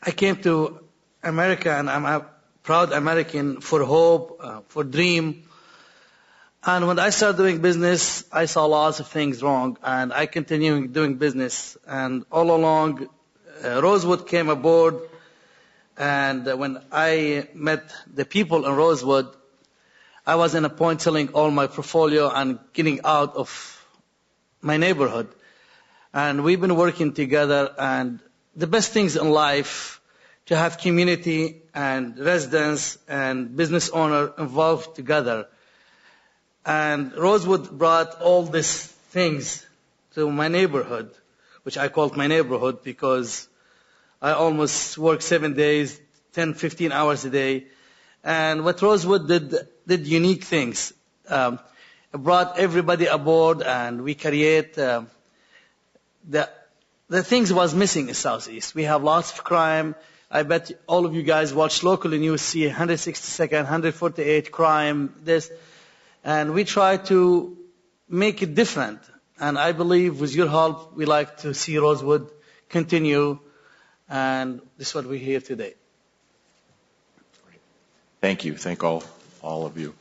I came to America, and I'm a proud American, for hope, for dream. And when I started doing business, I saw lots of things wrong, and I continued doing business. And all along, Rosewood came aboard, and when I met the people in Rosewood, I was in a point selling all my portfolio and getting out of my neighborhood. And we've been working together, and the best things in life, to have community and residents and business owner involved together. And Rosewood brought all these things to my neighborhood, which I called my neighborhood because I almost work 7 days, 10, 15 hours a day. And what Rosewood did unique things. It brought everybody aboard, and we create the things was missing in Southeast. We have lots of crime. I bet all of you guys watch local news, see 162nd, 148 crime, this. And we try to make it different. And I believe with your help, we like to see Rosewood continue. And this is what we're here today. Thank you. Thank all of you.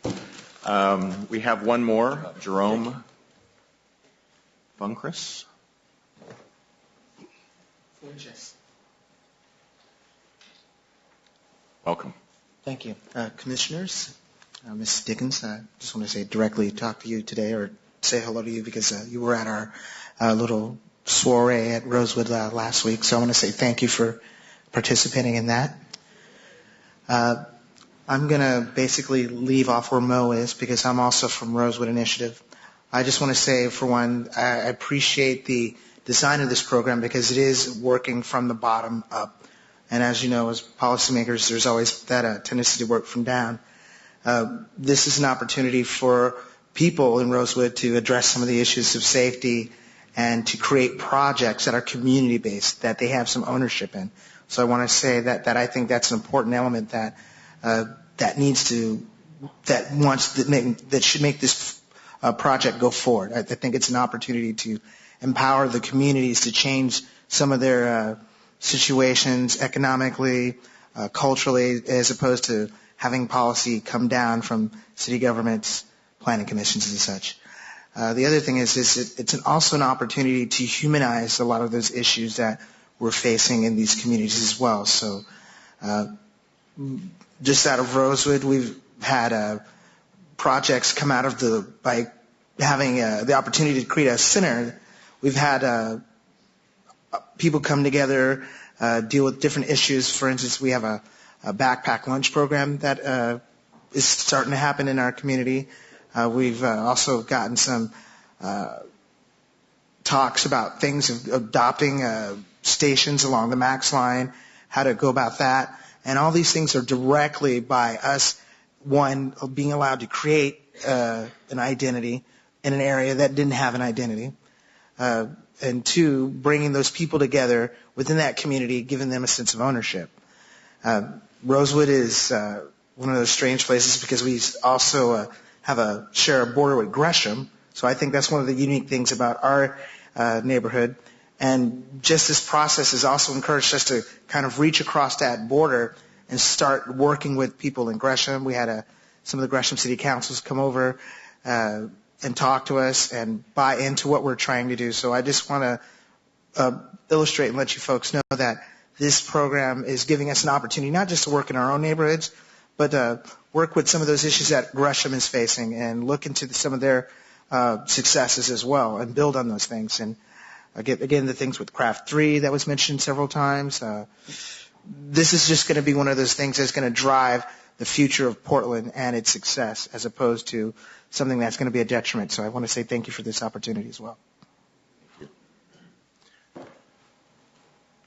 We have one more, Jerome Funkris. Welcome. Thank you. Commissioners, Ms. Dickens, I just want to say directly talk to you today, or say hello to you, because you were at our little soiree at Rosewood last week, so I want to say thank you for participating in that. I'm going to basically leave off where Mo is, because I'm also from Rosewood Initiative. I just want to say, for one, I appreciate the design of this program, because it is working from the bottom up. And as you know, as policymakers, there's always that tendency to work from down. This is an opportunity for people in Rosewood to address some of the issues of safety and to create projects that are community-based, that they have some ownership in. So I want to say that I think that's an important element that should make this project go forward. I think it's an opportunity to empower the communities to change some of their situations economically, culturally, as opposed to having policy come down from city governments, planning commissions and such. The other thing is it's also an opportunity to humanize a lot of those issues that we're facing in these communities as well. So just out of Rosewood, we've had projects come out of by having the opportunity to create a center. We've had people come together, deal with different issues. For instance, we have a backpack lunch program that is starting to happen in our community. We've also gotten some talks about things of adopting stations along the MAX line, how to go about that. And all these things are directly by us, one, being allowed to create an identity in an area that didn't have an identity, and two, bringing those people together within that community, giving them a sense of ownership. Rosewood is one of those strange places because we also share a border with Gresham, so I think that's one of the unique things about our neighborhood. And just this process has also encouraged us to kind of reach across that border and start working with people in Gresham. We had some of the Gresham City Councils come over and talk to us and buy into what we're trying to do. So I just want to illustrate and let you folks know that this program is giving us an opportunity not just to work in our own neighborhoods, but work with some of those issues that Gresham is facing and look into some of their successes as well and build on those things. And again, the things with Craft 3 that was mentioned several times. This is just going to be one of those things that's going to drive the future of Portland and its success, as opposed to something that's going to be a detriment. So I want to say thank you for this opportunity as well. Thank you.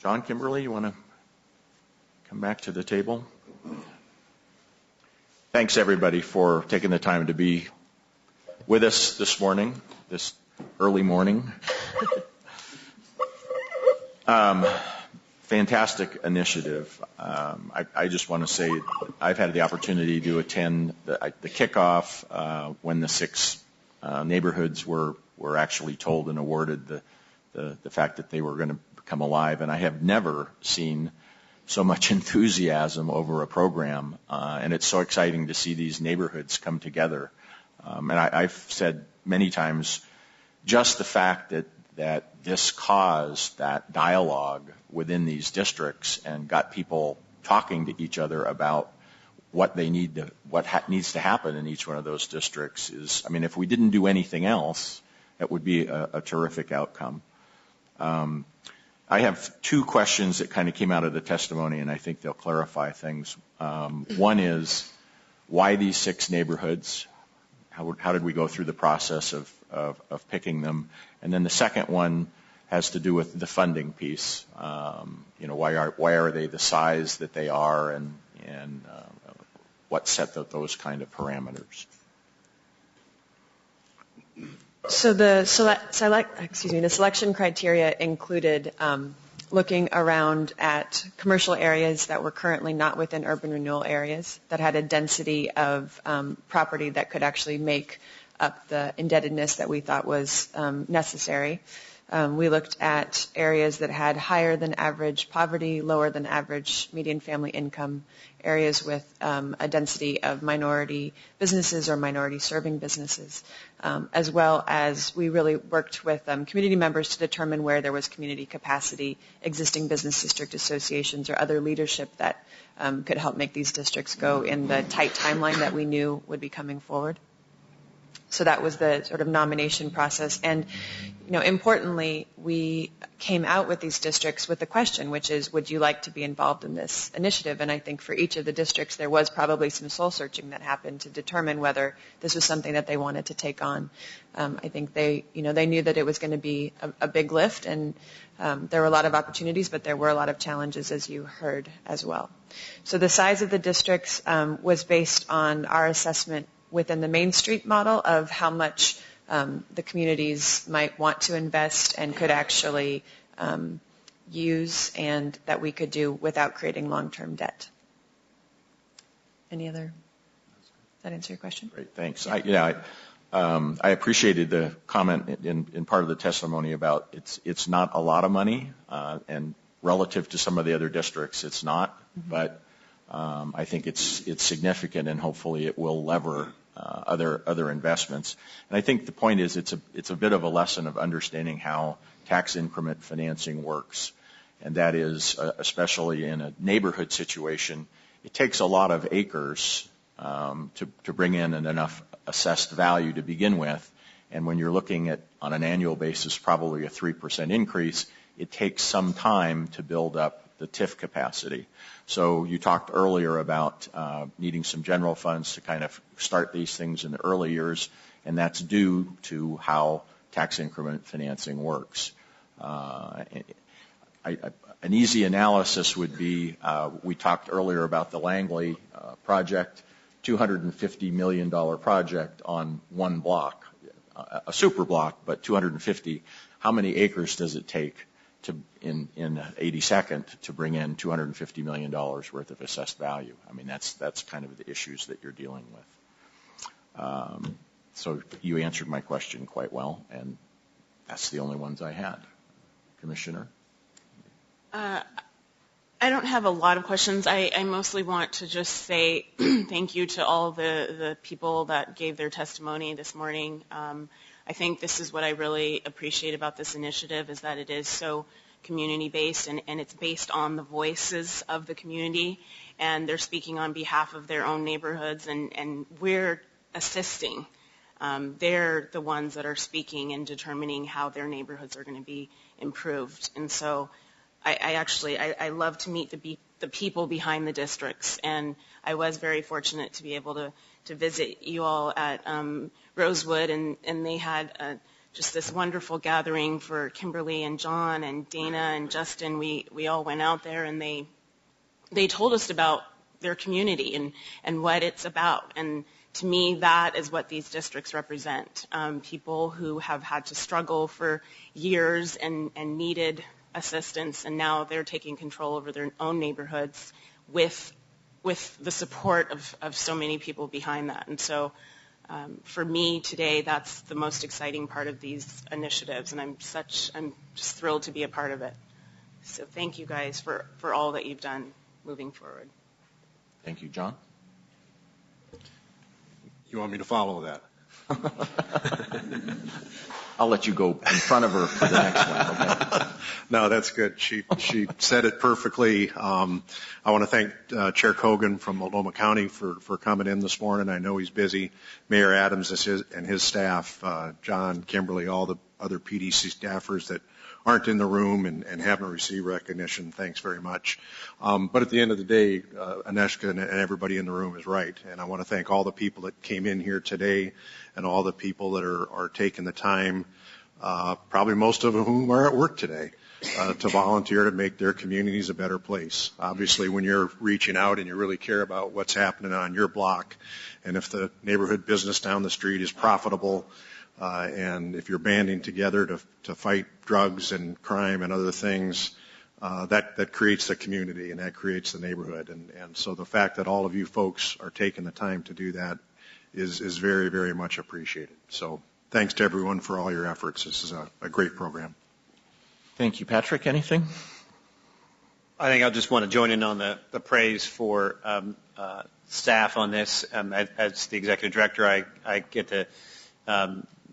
John, Kimberly, you want to come back to the table? Thanks, everybody, for taking the time to be with us this morning, this early morning. Fantastic initiative. I just want to say I've had the opportunity to attend the kickoff when the 6 neighborhoods were actually told and awarded the fact that they were going to come alive, and I have never seen so much enthusiasm over a program, and it's so exciting to see these neighborhoods come together. And I've said many times, just the fact that this caused that dialogue within these districts and got people talking to each other about what they need to, needs to happen in each one of those districts is, I mean, if we didn't do anything else, that would be a terrific outcome. I have 2 questions that kind of came out of the testimony, and I think they'll clarify things. One is, why these 6 neighborhoods? How did we go through the process of picking them? And then the second one has to do with the funding piece. Why are they the size that they are, and what set those kind of parameters? So the selection criteria included looking around at commercial areas that were currently not within urban renewal areas, that had a density of property that could actually make up the indebtedness that we thought was necessary. We looked at areas that had higher than average poverty, lower than average median family income, areas with a density of minority businesses or minority serving businesses, as well as we really worked with community members to determine where there was community capacity, existing business district associations or other leadership that could help make these districts go in the tight timeline that we knew would be coming forward. So that was the sort of nomination process. And, importantly, we came out with these districts with the question, which is, would you like to be involved in this initiative? And I think for each of the districts, there was probably some soul searching that happened to determine whether this was something that they wanted to take on. I think they knew that it was going to be a big lift, and there were a lot of opportunities, but there were a lot of challenges, as you heard as well. So the size of the districts was based on our assessment within the Main Street model of how much the communities might want to invest and could actually use, and that we could do without creating long-term debt. Any other? Does that answer your question? Great, thanks. I appreciated the comment in part of the testimony about it's not a lot of money, and relative to some of the other districts, it's not. Mm-hmm. But I think it's significant, and hopefully it will lever other investments. And I think the point is it's a bit of a lesson of understanding how tax increment financing works, and that is especially in a neighborhood situation, it takes a lot of acres to bring in enough assessed value to begin with. And when you're looking at, on an annual basis, probably a 3% increase, it takes some time to build up the TIF capacity. So you talked earlier about needing some general funds to kind of start these things in the early years, and that's due to how tax increment financing works. An easy analysis would be, we talked earlier about the Langley project, $250 million project on one block, a super block, but 250. How many acres does it take to, in 82nd, to bring in $250 million worth of assessed value? I mean, that's kind of the issues that you're dealing with. So you answered my question quite well, and that's the only ones I had. Commissioner? I don't have a lot of questions. I mostly want to just say thank you to all the people that gave their testimony this morning. I think this is what I really appreciate about this initiative, is that it is so community-based, and it's based on the voices of the community, and they're speaking on behalf of their own neighborhoods, and we're assisting. They're the ones that are speaking and determining how their neighborhoods are going to be improved. And so I love to meet the people behind the districts, and I was very fortunate to be able to visit you all at Rosewood, and they had just this wonderful gathering for Kimberly and John and Dana and Justin. We all went out there, and they told us about their community and what it's about. And to me, that is what these districts represent. People who have had to struggle for years and needed assistance, and now they're taking control over their own neighborhoods with the support of so many people behind that. And so for me today, that's the most exciting part of these initiatives, and I'm just thrilled to be a part of it. So thank you guys for all that you've done moving forward. Thank you. John? You want me to follow that? I'll let you go in front of her for the next one. Okay. No, that's good. She said it perfectly. I want to thank Chair Cogan from Multnomah County for coming in this morning. I know he's busy. Mayor Adams and his staff, John, Kimberly, all the other PDC staffers that aren't in the room and haven't received recognition, thanks very much. But at the end of the day, Aneshka and everybody in the room is right. And I want to thank all the people that came in here today and all the people that are taking the time, probably most of whom are at work today, to volunteer to make their communities a better place. Obviously, when you're reaching out and you really care about what's happening on your block, and if the neighborhood business down the street is profitable, and if you're banding together to fight drugs and crime and other things, that creates the community and that creates the neighborhood. And so the fact that all of you folks are taking the time to do that is very, very much appreciated. So thanks to everyone for all your efforts. This is a great program. Thank you. Patrick, anything? I think I'll just want to join in on the praise for staff on this. As the executive director, I get to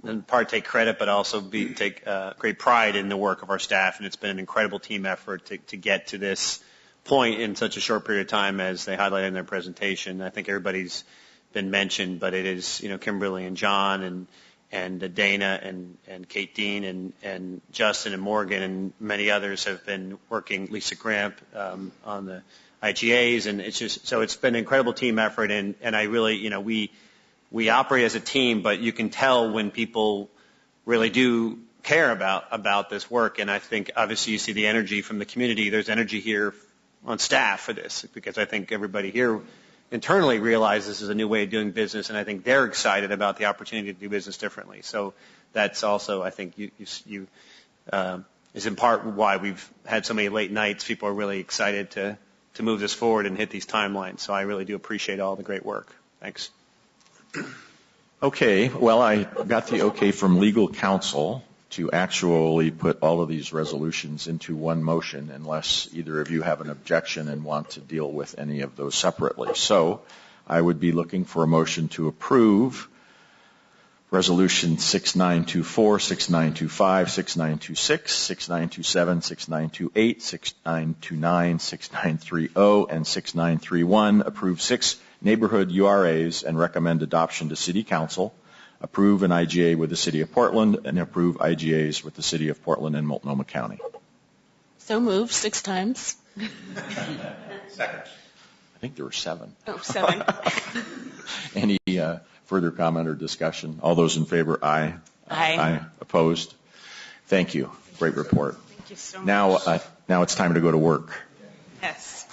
in part take credit, but also take great pride in the work of our staff, and it's been an incredible team effort to get to this point in such a short period of time, as they highlighted in their presentation. I think everybody's been mentioned, but it is, Kimberly and John and Dana and Kate Dean and Justin and Morgan and many others have been working, Lisa Gramp on the IGAs, and it's been an incredible team effort, and I really, we operate as a team, but you can tell when people really do care about this work. And I think obviously you see the energy from the community. There's energy here on staff for this, because I think everybody here internally realizes this is a new way of doing business, and I think they're excited about the opportunity to do business differently. So that's also, I think, is in part why we've had so many late nights. People are really excited to move this forward and hit these timelines. So I really do appreciate all the great work. Thanks. Okay, well, I got the okay from legal counsel to actually put all of these resolutions into one motion unless either of you have an objection and want to deal with any of those separately. So I would be looking for a motion to approve Resolution 6924, 6925, 6926, 6927, 6928, 6929, 6930, and 6931. Approve 6 neighborhood URAs and recommend adoption to City Council. Approve an IGA with the City of Portland and approve IGAs with the City of Portland and Multnomah County. So moved 6 times. Second. I think there were 7. Oh, 7. Any further comment or discussion? All those in favor, aye. Aye. Opposed? Thank you. Great report. Thank you so much. Now it's time to go to work. Yes.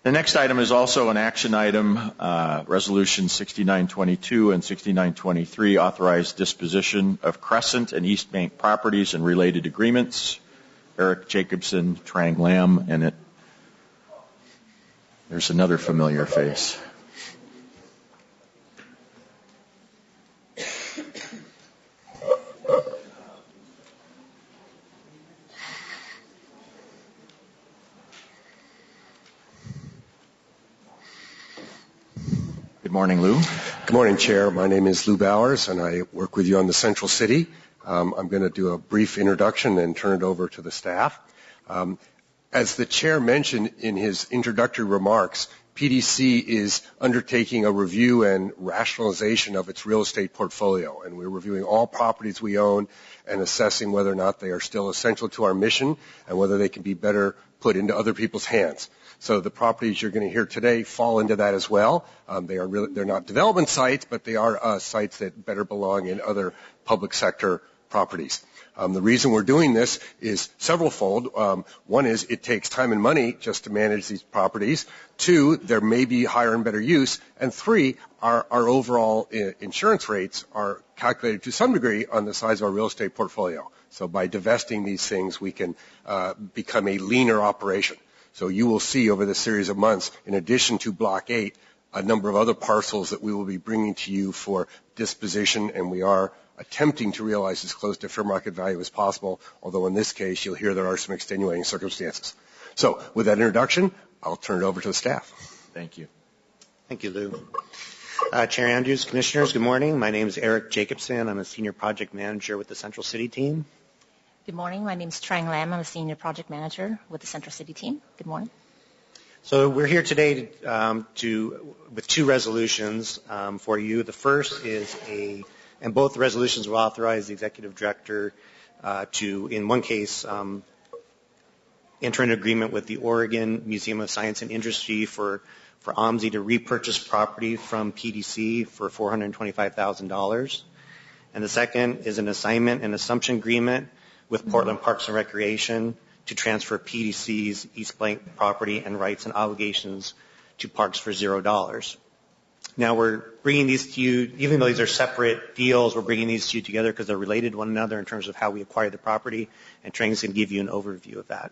The next item is also an action item, Resolution 6922 and 6923, authorized disposition of Crescent and East Bank properties and related agreements. Eric Jacobson, Trang Lam, and there's another familiar face. Good morning, Lou. Good morning, Chair. My name is Lou Bowers, and I work with you on the Central City. I'm going to do a brief introduction and turn it over to the staff. As the Chair mentioned in his introductory remarks, PDC is undertaking a review and rationalization of its real estate portfolio, and we're reviewing all properties we own and assessing whether or not they are still essential to our mission and whether they can be better put into other people's hands. So the properties you're going to hear today fall into that as well. They're not development sites, but they are sites that better belong in other public sector properties. The reason we're doing this is severalfold. One is it takes time and money just to manage these properties. 2, there may be higher and better use. And 3, our overall insurance rates are calculated to some degree on the size of our real estate portfolio. So by divesting these things, we can become a leaner operation. So you will see over this series of months, in addition to Block 8, a number of other parcels that we will be bringing to you for disposition, and we are attempting to realize as close to fair market value as possible, although in this case you'll hear there are some extenuating circumstances. So with that introduction, I'll turn it over to the staff. Thank you. Thank you, Lou. Chair Andrews, Commissioners, good morning. My name is Eric Jacobson. I'm a Senior Project Manager with the Central City team. Good morning. My name is Trang Lam. I'm a Senior Project Manager with the Central City team. Good morning. So we're here today with 2 resolutions for you. The first is and both the resolutions will authorize the Executive Director to, in one case, enter an agreement with the Oregon Museum of Science and Industry for OMSI to repurchase property from PDC for $425,000. And the second is an assignment and assumption agreement with Portland Parks and Recreation to transfer PDC's East Bank property and rights and obligations to Parks for $0. Now we're bringing these to you, even though these are separate deals, we're bringing these to you together because they're related to one another in terms of how we acquired the property, and Trang's going to give you an overview of that.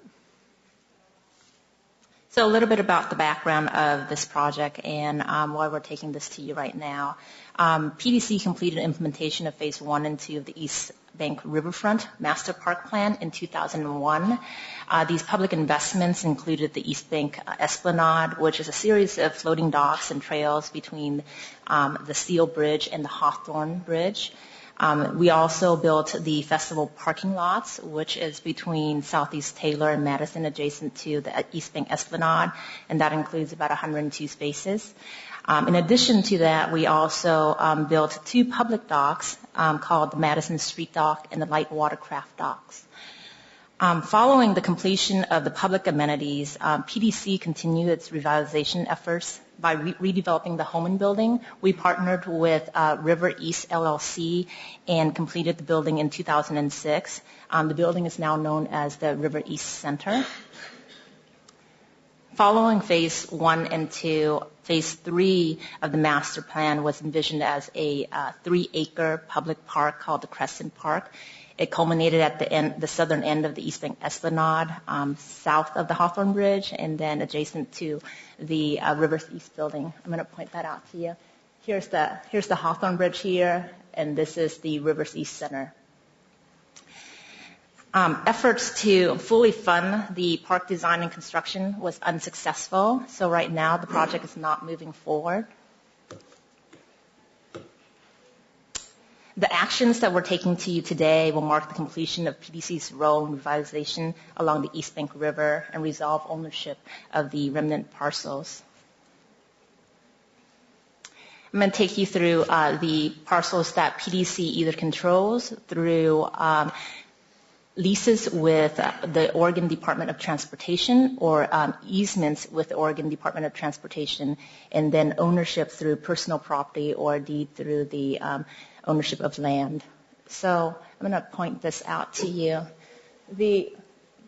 So a little bit about the background of this project and why we're taking this to you right now. PDC completed implementation of Phase 1 and 2 of the East Bank Riverfront Master Park Plan in 2001. These public investments included the East Bank Esplanade, which is a series of floating docks and trails between the Steel Bridge and the Hawthorne Bridge. We also built the festival parking lots, which is between Southeast Taylor and Madison, adjacent to the East Bank Esplanade, and that includes about 102 spaces. In addition to that, we also built 2 public docks called the Madison Street Dock and the Light Watercraft Docks. Following the completion of the public amenities, PDC continued its revitalization efforts by redeveloping the Homan building. We partnered with River East LLC and completed the building in 2006. The building is now known as the River East Center. Following Phase 1 and 2, Phase 3 of the master plan was envisioned as a 3-acre public park called the Crescent Park. It culminated at the southern end of the East Bank Esplanade, south of the Hawthorne Bridge, and then adjacent to the River East building. I'm going to point that out to you Here's the Hawthorne Bridge here, and this is the Rivers East Center. Efforts to fully fund the park design and construction was unsuccessful, so right now the project is not moving forward. The actions that we're taking to you today will mark the completion of PDC's role in revitalization along the East Bank River and resolve ownership of the remnant parcels. I'm going to take you through the parcels that PDC either controls through leases with the Oregon Department of Transportation or easements with the Oregon Department of Transportation, and then ownership through personal property or deed through the ownership of land. So I'm going to point this out to you. The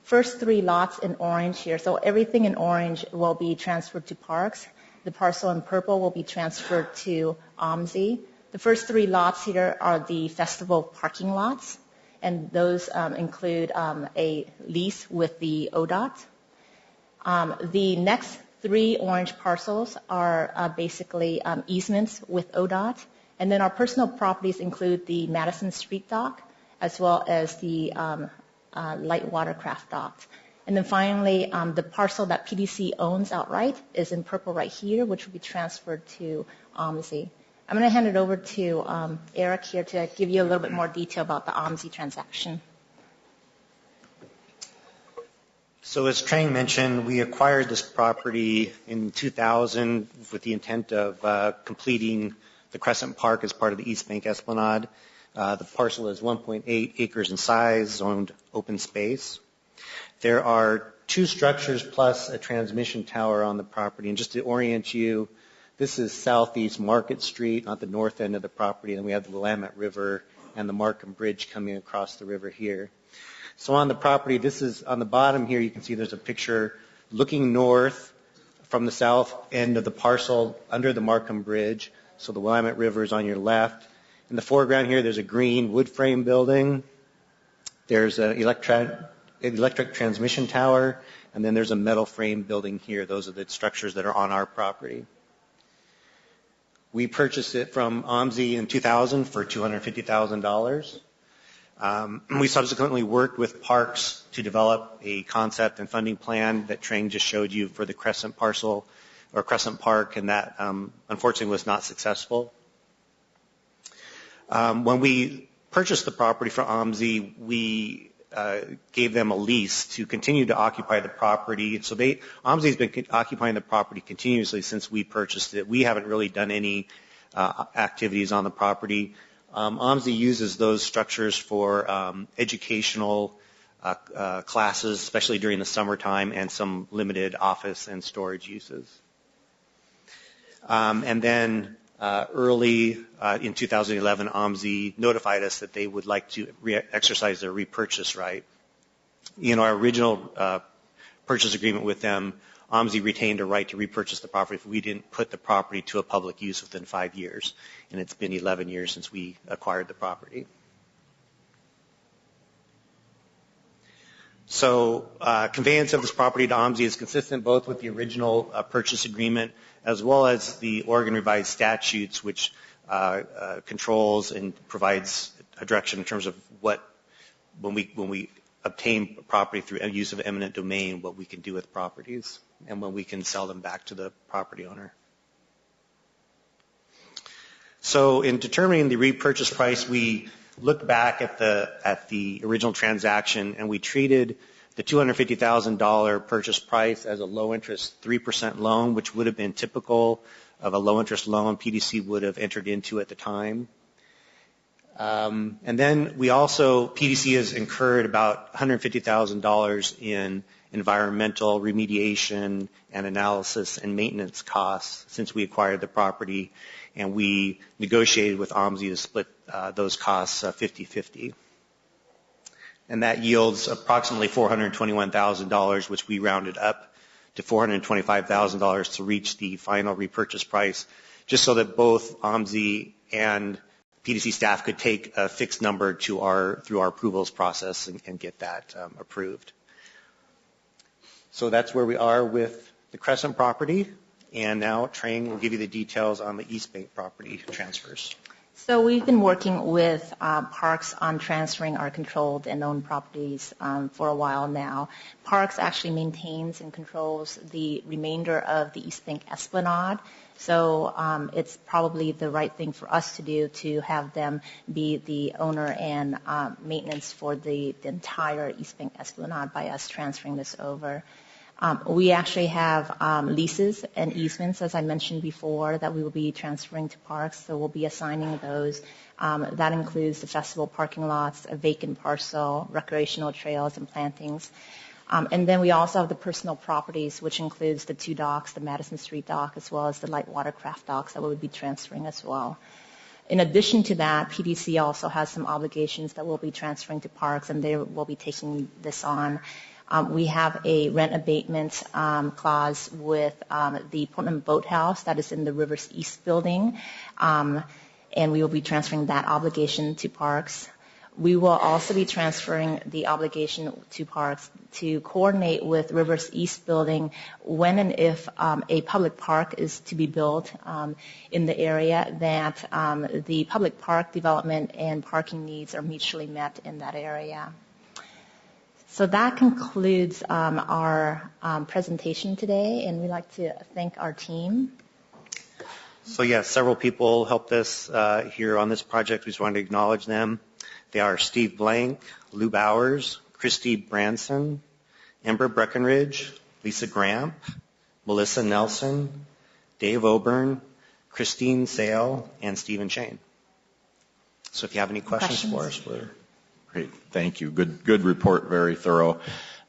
first 3 lots in orange here, so everything in orange will be transferred to parks. The parcel in purple will be transferred to OMSI. The first 3 lots here are the festival parking lots, and those include a lease with the ODOT. The next 3 orange parcels are basically easements with ODOT. And then our personal properties include the Madison Street Dock as well as the light watercraft dock. And then finally, the parcel that PDC owns outright is in purple right here, which will be transferred to OMSI. I'm going to hand it over to Eric here to give you a little bit more detail about the OMSI transaction. So as Trang mentioned, we acquired this property in 2000 with the intent of completing the Crescent Park as part of the East Bank Esplanade. The parcel is 1.8 acres in size, zoned open space. There are 2 structures plus a transmission tower on the property. And just to orient you, this is southeast Market Street, not the north end of the property. And we have the Willamette River and the Markham Bridge coming across the river here. So on the property, this is on the bottom here, you can see there's a picture looking north from the south end of the parcel under the Markham Bridge. So the Willamette River is on your left. In the foreground here, there's a green wood frame building. There's an electric transmission tower, and then there's a metal frame building here. Those are the structures that are on our property. We purchased it from OMSI in 2000 for $250,000. We subsequently worked with Parks to develop a concept and funding plan that Trang just showed you for the Crescent parcel or Crescent Park, and that unfortunately was not successful. When we purchased the property from OMSI, we gave them a lease to continue to occupy the property. So OMSI has been occupying the property continuously since we purchased it. We haven't really done any activities on the property. OMSI uses those structures for educational classes, especially during the summertime, and some limited office and storage uses. And then early in 2011, OMSI notified us that they would like to exercise their repurchase right. In our original purchase agreement with them, OMSI retained a right to repurchase the property if we didn't put the property to a public use within 5 years. And it's been 11 years since we acquired the property. So conveyance of this property to OMSI is consistent both with the original purchase agreement as well as the Oregon Revised Statutes, which controls and provides a direction in terms of what, when we obtain property through use of eminent domain, what we can do with properties and when we can sell them back to the property owner. So in determining the repurchase price, we looked back at the original transaction, and we treated the $250,000 purchase price as a low-interest 3% loan, which would have been typical of a low-interest loan PDC would have entered into at the time. And then we also, PDC has incurred about $150,000 in environmental remediation and analysis and maintenance costs since we acquired the property, and we negotiated with OMSI to split those costs 50-50. And that yields approximately $421,000, which we rounded up to $425,000 to reach the final repurchase price, just so that both OMSI and PDC staff could take a fixed number to through our approvals process and get that approved. So that's where we are with the Crescent property. And now Trang will give you the details on the East Bank property transfers. So we've been working with Parks on transferring our controlled and owned properties for a while now. Parks actually maintains and controls the remainder of the East Bank Esplanade. So it's probably the right thing for us to do to have them be the owner and maintenance for the entire East Bank Esplanade by us transferring this over. We actually have leases and easements, as I mentioned before, that we will be transferring to Parks, so we'll be assigning those. That includes the festival parking lots, a vacant parcel, recreational trails, and plantings. And then we also have the personal properties, which includes the 2 docks, the Madison Street dock, as well as the light watercraft docks that we'll be transferring as well. In addition to that, PDC also has some obligations that we'll be transferring to Parks, and they will be taking this on. We have a rent abatement clause with the Portland Boathouse that is in the Rivers East building, and we will be transferring that obligation to Parks. We will also be transferring the obligation to Parks to coordinate with Rivers East building when and if a public park is to be built in the area, that the public park development and parking needs are mutually met in that area. So that concludes our presentation today, and we'd like to thank our team. So yes, several people helped us here on this project. We just wanted to acknowledge them. They are Steve Blank, Lou Bowers, Christy Branson, Amber Breckenridge, Lisa Gramp, Melissa Nelson, Dave Oburn, Christine Sale, and Stephen Shane. So if you have any questions for us, we're... Great, thank you. Good report, very thorough.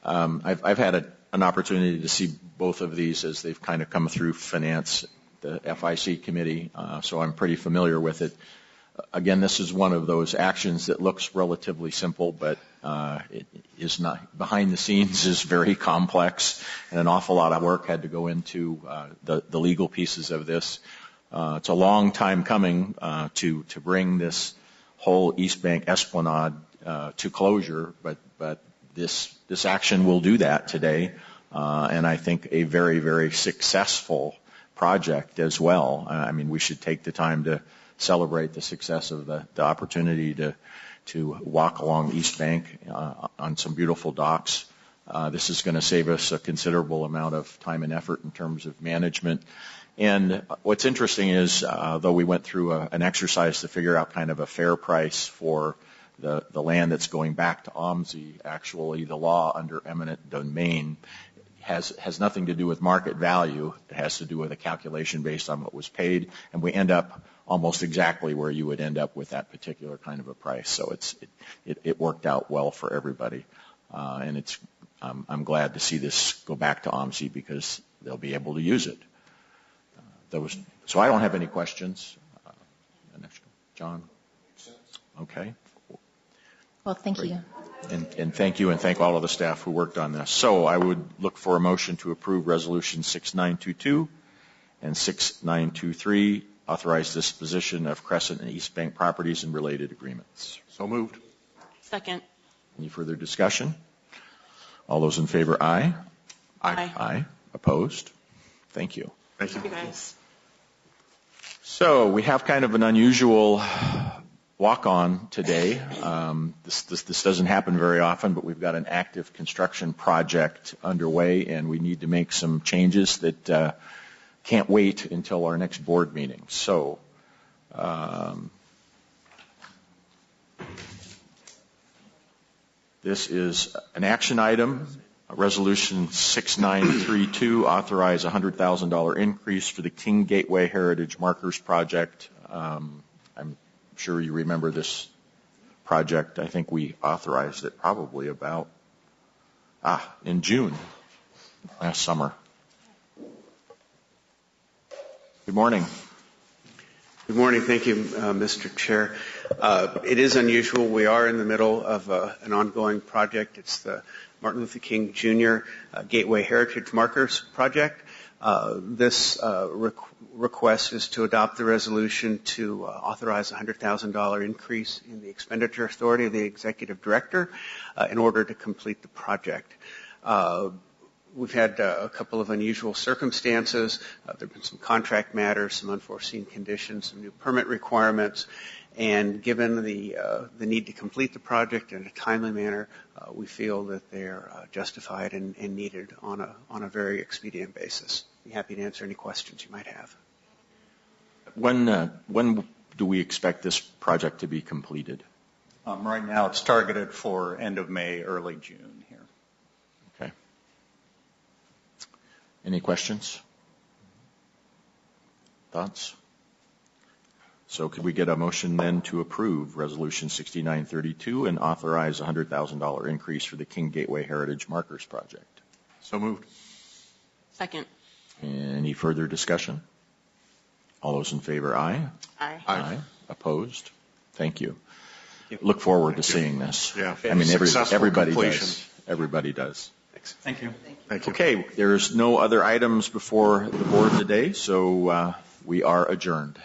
I've had an opportunity to see both of these as they've kind of come through finance, the FIC committee, so I'm pretty familiar with it. Again, this is one of those actions that looks relatively simple, but it is not. Behind the scenes is very complex, and an awful lot of work had to go into the legal pieces of this. It's a long time coming to bring this whole East Bank Esplanade to closure, but this action will do that today, and I think a very, very successful project as well. I mean, we should take the time to celebrate the success of the opportunity to walk along East Bank on some beautiful docks. This is going to save us a considerable amount of time and effort in terms of management. And what's interesting is, though we went through an exercise to figure out kind of a fair price for the land that's going back to OMSI, actually the law under eminent domain has nothing to do with market value. It has to do with a calculation based on what was paid, and we end up almost exactly where you would end up with that particular kind of a price. So it worked out well for everybody, and I'm glad to see this go back to OMSI because they'll be able to use it. So I don't have any questions. John? Okay. Well, thank you. And thank you, and thank all of the staff who worked on this. So I would look for a motion to approve Resolution 6922 and 6923, authorize disposition of Crescent and East Bank properties and related agreements. So moved. Second. Any further discussion? All those in favor, aye. Aye. Aye. Opposed? Thank you. Thank you. Thank you, guys. So we have kind of an unusual walk-on today. This doesn't happen very often, but we've got an active construction project underway, and we need to make some changes that can't wait until our next board meeting. So this is an action item. Resolution 6932, authorize a $100,000 increase for the King Gateway Heritage Markers Project. I'm sure you remember this project. I think we authorized it probably about in June last summer. Good morning. Good morning. Thank you, Mr. Chair. It is unusual. We are in the middle of an ongoing project. It's the Martin Luther King Jr. Gateway Heritage Markers Project. This request is to adopt the resolution to authorize a $100,000 increase in the expenditure authority of the executive director in order to complete the project. We've had a couple of unusual circumstances. There have been some contract matters, some unforeseen conditions, some new permit requirements, and given the need to complete the project in a timely manner, we feel that they're justified and needed on a very expedient basis. Be happy to answer any questions you might have. When do we expect this project to be completed? Right now, it's targeted for end of May, early June here. Okay. Any questions? Thoughts? So could we get a motion then to approve Resolution 6932 and authorize a $100,000 increase for the King Gateway Heritage Markers Project? So moved. Second. Any further discussion? All those in favor, aye? Aye. Aye. Opposed? Thank you. Look forward to seeing this. Yeah. I mean, everybody completion. does. Everybody does. Thank you. Thank you. Okay, there's no other items before the board today, so we are adjourned.